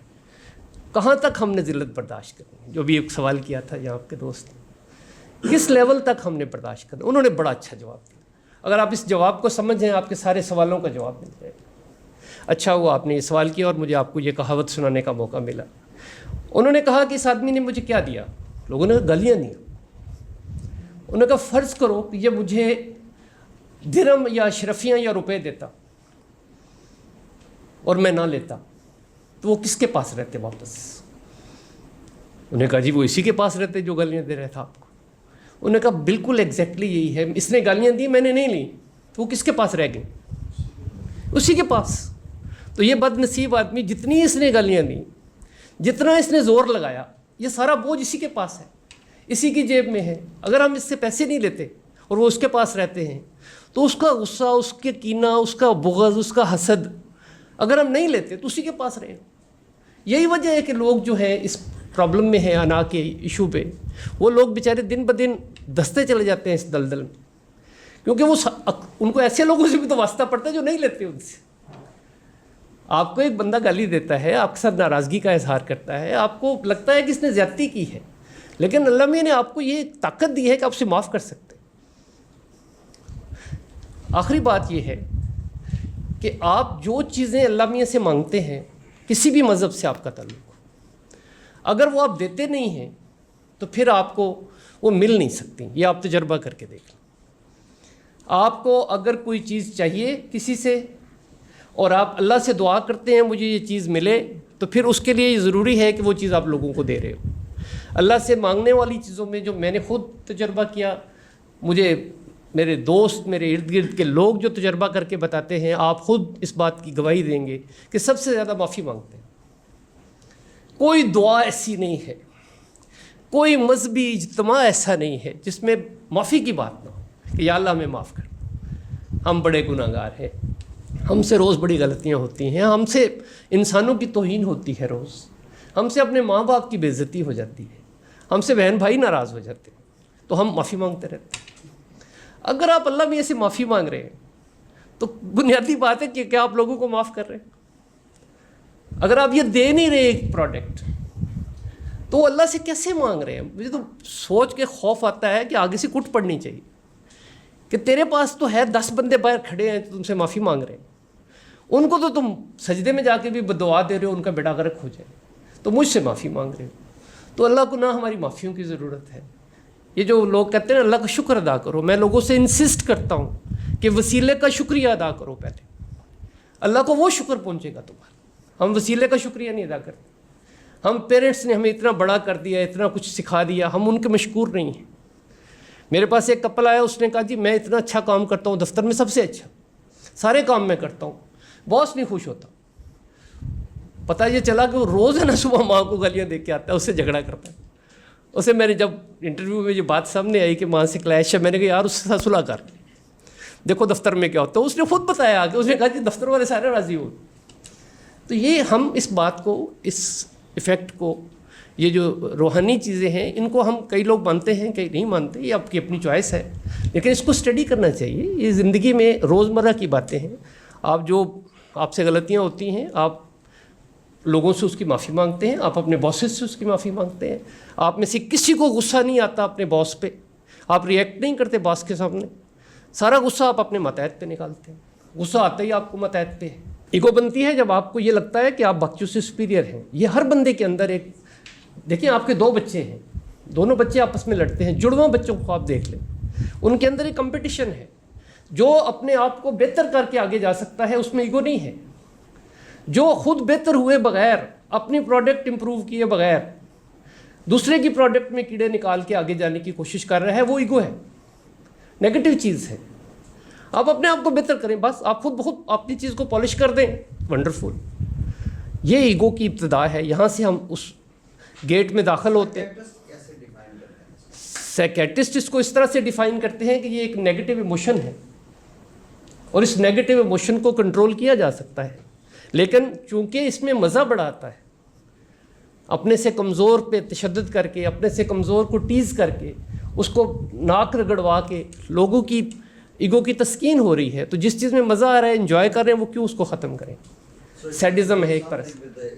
S2: کہاں تک ہم نے ذلت برداشت کرنی. جو بھی ایک سوال کیا تھا یہاں آپ کے دوست نے، کس لیول تک ہم نے برداشت کرنا. انہوں نے بڑا اچھا جواب دیا. اگر آپ اس جواب کو سمجھیں آپ کے سارے سوالوں کا جواب مل جائے گا. اچھا ہوا آپ نے یہ سوال کیا اور مجھے آپ کو یہ کہاوت سنانے کا موقع ملا. انہوں نے کہا کہ اس آدمی نے مجھے کیا دیا؟ لوگوں نے گالیاں دیا. انہوں نے کہا فرض کرو کہ یہ مجھے درہم یا اشرفیاں یا روپے دیتا اور میں نہ لیتا تو وہ کس کے پاس رہتے واپس؟ انہوں نے کہا جی وہ اسی کے پاس رہتے جو گالیاں دے رہا تھا آپ کو. انہوں نے کہا بالکل ایگزیکٹلی یہی ہے، اس نے گالیاں دی میں نے نہیں لی، تو وہ کس کے پاس رہ گئے؟ اسی کے پاس. تو یہ بد نصیب آدمی جتنی اس نے گالیاں دیں، جتنا اس نے زور لگایا، یہ سارا بوجھ اسی کے پاس ہے، اسی کی جیب میں ہے. اگر ہم اس سے پیسے نہیں لیتے اور وہ اس کے پاس رہتے ہیں تو اس کا غصہ، اس کے کینہ، اس کا بغض، اس کا حسد اگر ہم نہیں لیتے تو اسی کے پاس رہے. یہی وجہ ہے کہ لوگ جو ہے اس پرابلم میں ہیں، انا کے ایشو پہ، وہ لوگ بیچارے دن بدن دستے چلے جاتے ہیں اس دلدل میں، کیونکہ وہ ان کو ایسے لوگوں سے بھی تو واسطہ پڑتا ہے جو نہیں لیتے ان سے. آپ کو ایک بندہ گالی دیتا ہے، آپ کے ساتھ ناراضگی کا اظہار کرتا ہے، آپ کو لگتا ہے کہ اس نے زیادتی کی ہے، لیکن اللہ میاں نے آپ کو یہ طاقت دی ہے کہ آپ اسے معاف کر سکتے. آخری بات یہ ہے کہ آپ جو چیزیں اللہ میاں سے مانگتے ہیں، کسی بھی مذہب سے آپ کا تعلق ہو، اگر وہ آپ دیتے نہیں ہیں تو پھر آپ کو وہ مل نہیں سکتی. یہ آپ تجربہ کر کے دیکھ لیں. آپ کو اگر کوئی چیز چاہیے کسی سے اور آپ اللہ سے دعا کرتے ہیں مجھے یہ چیز ملے، تو پھر اس کے لیے یہ ضروری ہے کہ وہ چیز آپ لوگوں کو دے رہے ہو. اللہ سے مانگنے والی چیزوں میں جو میں نے خود تجربہ کیا، مجھے میرے دوست، میرے ارد گرد کے لوگ جو تجربہ کر کے بتاتے ہیں، آپ خود اس بات کی گواہی دیں گے کہ سب سے زیادہ معافی مانگتے ہیں. کوئی دعا ایسی نہیں ہے، کوئی مذہبی اجتماع ایسا نہیں ہے جس میں معافی کی بات نہ ہو کہ یا اللہ ہمیں معاف کر، ہم بڑے گناہ گار ہیں، ہم سے روز بڑی غلطیاں ہوتی ہیں، ہم سے انسانوں کی توہین ہوتی ہے، روز ہم سے اپنے ماں باپ کی بے عزتی ہو جاتی ہے، ہم سے بہن بھائی ناراض ہو جاتے ہیں، تو ہم معافی مانگتے رہتے ہیں. اگر آپ اللہ میاں سے معافی مانگ رہے ہیں تو بنیادی بات ہے کہ کیا آپ لوگوں کو معاف کر رہے ہیں؟ اگر آپ یہ دے نہیں رہے ایک پروڈکٹ تو اللہ سے کیسے مانگ رہے ہیں؟ مجھے تو سوچ کے خوف آتا ہے کہ آگے سے کٹ پڑنی چاہیے کہ تیرے پاس تو ہے 10 بندے باہر کھڑے ہیں تم سے معافی مانگ رہے ہیں، ان کو تو تم سجدے میں جا کے بھی دعا دے رہے ہو ان کا بیڑا غرق ہو جائے، تو مجھ سے معافی مانگ رہے ہو. تو اللہ کو نہ ہماری معافیوں کی ضرورت ہے. یہ جو لوگ کہتے ہیں اللہ کا شکر ادا کرو، میں لوگوں سے انسسٹ کرتا ہوں کہ وسیلے کا شکریہ ادا کرو. پہلے اللہ کو وہ شکر پہنچے گا تمہارا. ہم وسیلے کا شکریہ نہیں ادا کرتے، ہم پیرنٹس نے ہمیں اتنا بڑا کر دیا, اتنا کچھ سکھا دیا, ہم ان کے مشکور نہیں ہیں. میرے پاس ایک کپل آیا, اس نے کہا جی میں اتنا اچھا کام کرتا ہوں, دفتر میں سب سے اچھا, سارے کام میں کرتا ہوں, باس نہیں خوش ہوتا. پتہ یہ چلا کہ وہ روز ہے نا صبح ماں کو گالیاں دے کے آتا ہے, اس سے جھگڑا کرتا ہے. اسے میں نے جب انٹرویو میں یہ بات سامنے آئی کہ ماں سے کلیش ہے, میں نے کہا یار اس سے ساتھ صلح کر, دیکھو دفتر میں کیا ہوتا ہے. اس نے خود بتایا آگے, اس نے کہا جی دفتر والے سارے راضی ہو. تو یہ ہم اس بات کو, اس ایفیکٹ کو, یہ جو روحانی چیزیں ہیں ان کو ہم کئی لوگ مانتے ہیں, کئی نہیں مانتے, یہ آپ کی اپنی چوائس ہے, لیکن اس کو اسٹڈی کرنا چاہیے. یہ زندگی میں روزمرہ کی باتیں ہیں. آپ سے غلطیاں ہوتی ہیں, آپ لوگوں سے اس کی معافی مانگتے ہیں, آپ اپنے باسز سے اس کی معافی مانگتے ہیں. آپ میں سے کسی کو غصہ نہیں آتا اپنے باس پہ, آپ ریئیکٹ نہیں کرتے باس کے سامنے, سارا غصہ آپ اپنے ماتحت پہ نکالتے ہیں. غصہ آتا ہی آپ کو ماتحت پہ ہے. ایگو بنتی ہے جب آپ کو یہ لگتا ہے کہ آپ باقیوں سے سپیریئر ہیں. یہ ہر بندے کے اندر ایک, دیکھیں آپ کے 2 بچے ہیں, دونوں بچے آپس میں لڑتے ہیں, جڑواں بچوں کو آپ دیکھ لیں, ان کے اندر ایک کمپٹیشن ہے. جو اپنے آپ کو بہتر کر کے آگے جا سکتا ہے اس میں ایگو نہیں ہے. جو خود بہتر ہوئے بغیر, اپنی پروڈکٹ امپروو کیے بغیر دوسرے کی پروڈکٹ میں کیڑے نکال کے آگے جانے کی کوشش کر رہا ہے, وہ ایگو ہے, نیگیٹو چیز ہے. آپ اپنے آپ کو بہتر کریں, بس آپ خود بخود اپنی چیز کو پالش کر دیں, ونڈرفل. یہ ایگو کی ابتدا ہے, یہاں سے ہم اس گیٹ میں داخل ہوتے ہیں. سائیکیٹرسٹ اس کو اس طرح سے ڈیفائن کرتے ہیں کہ یہ ایک نیگیٹو ایموشن ہے, اور اس نیگیٹو ایموشن کو کنٹرول کیا جا سکتا ہے, لیکن چونکہ اس میں مزہ بڑا آتا ہے, اپنے سے کمزور پہ تشدد کر کے, اپنے سے کمزور کو ٹیز کر کے, اس کو ناک رگڑوا کے لوگوں کی ایگو کی تسکین ہو رہی ہے. تو جس چیز میں مزہ آ رہا ہے, انجوائے کر رہے ہیں, وہ کیوں اس کو ختم کریں؟ سیڈزم ہے ایک طرح سے,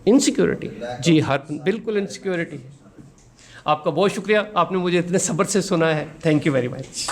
S2: انسیکیورٹی. جی ہر بالکل انسیکیورٹی ہے. آپ کا بہت شکریہ, آپ نے مجھے اتنے صبر سے سنا ہے. Thank you very much.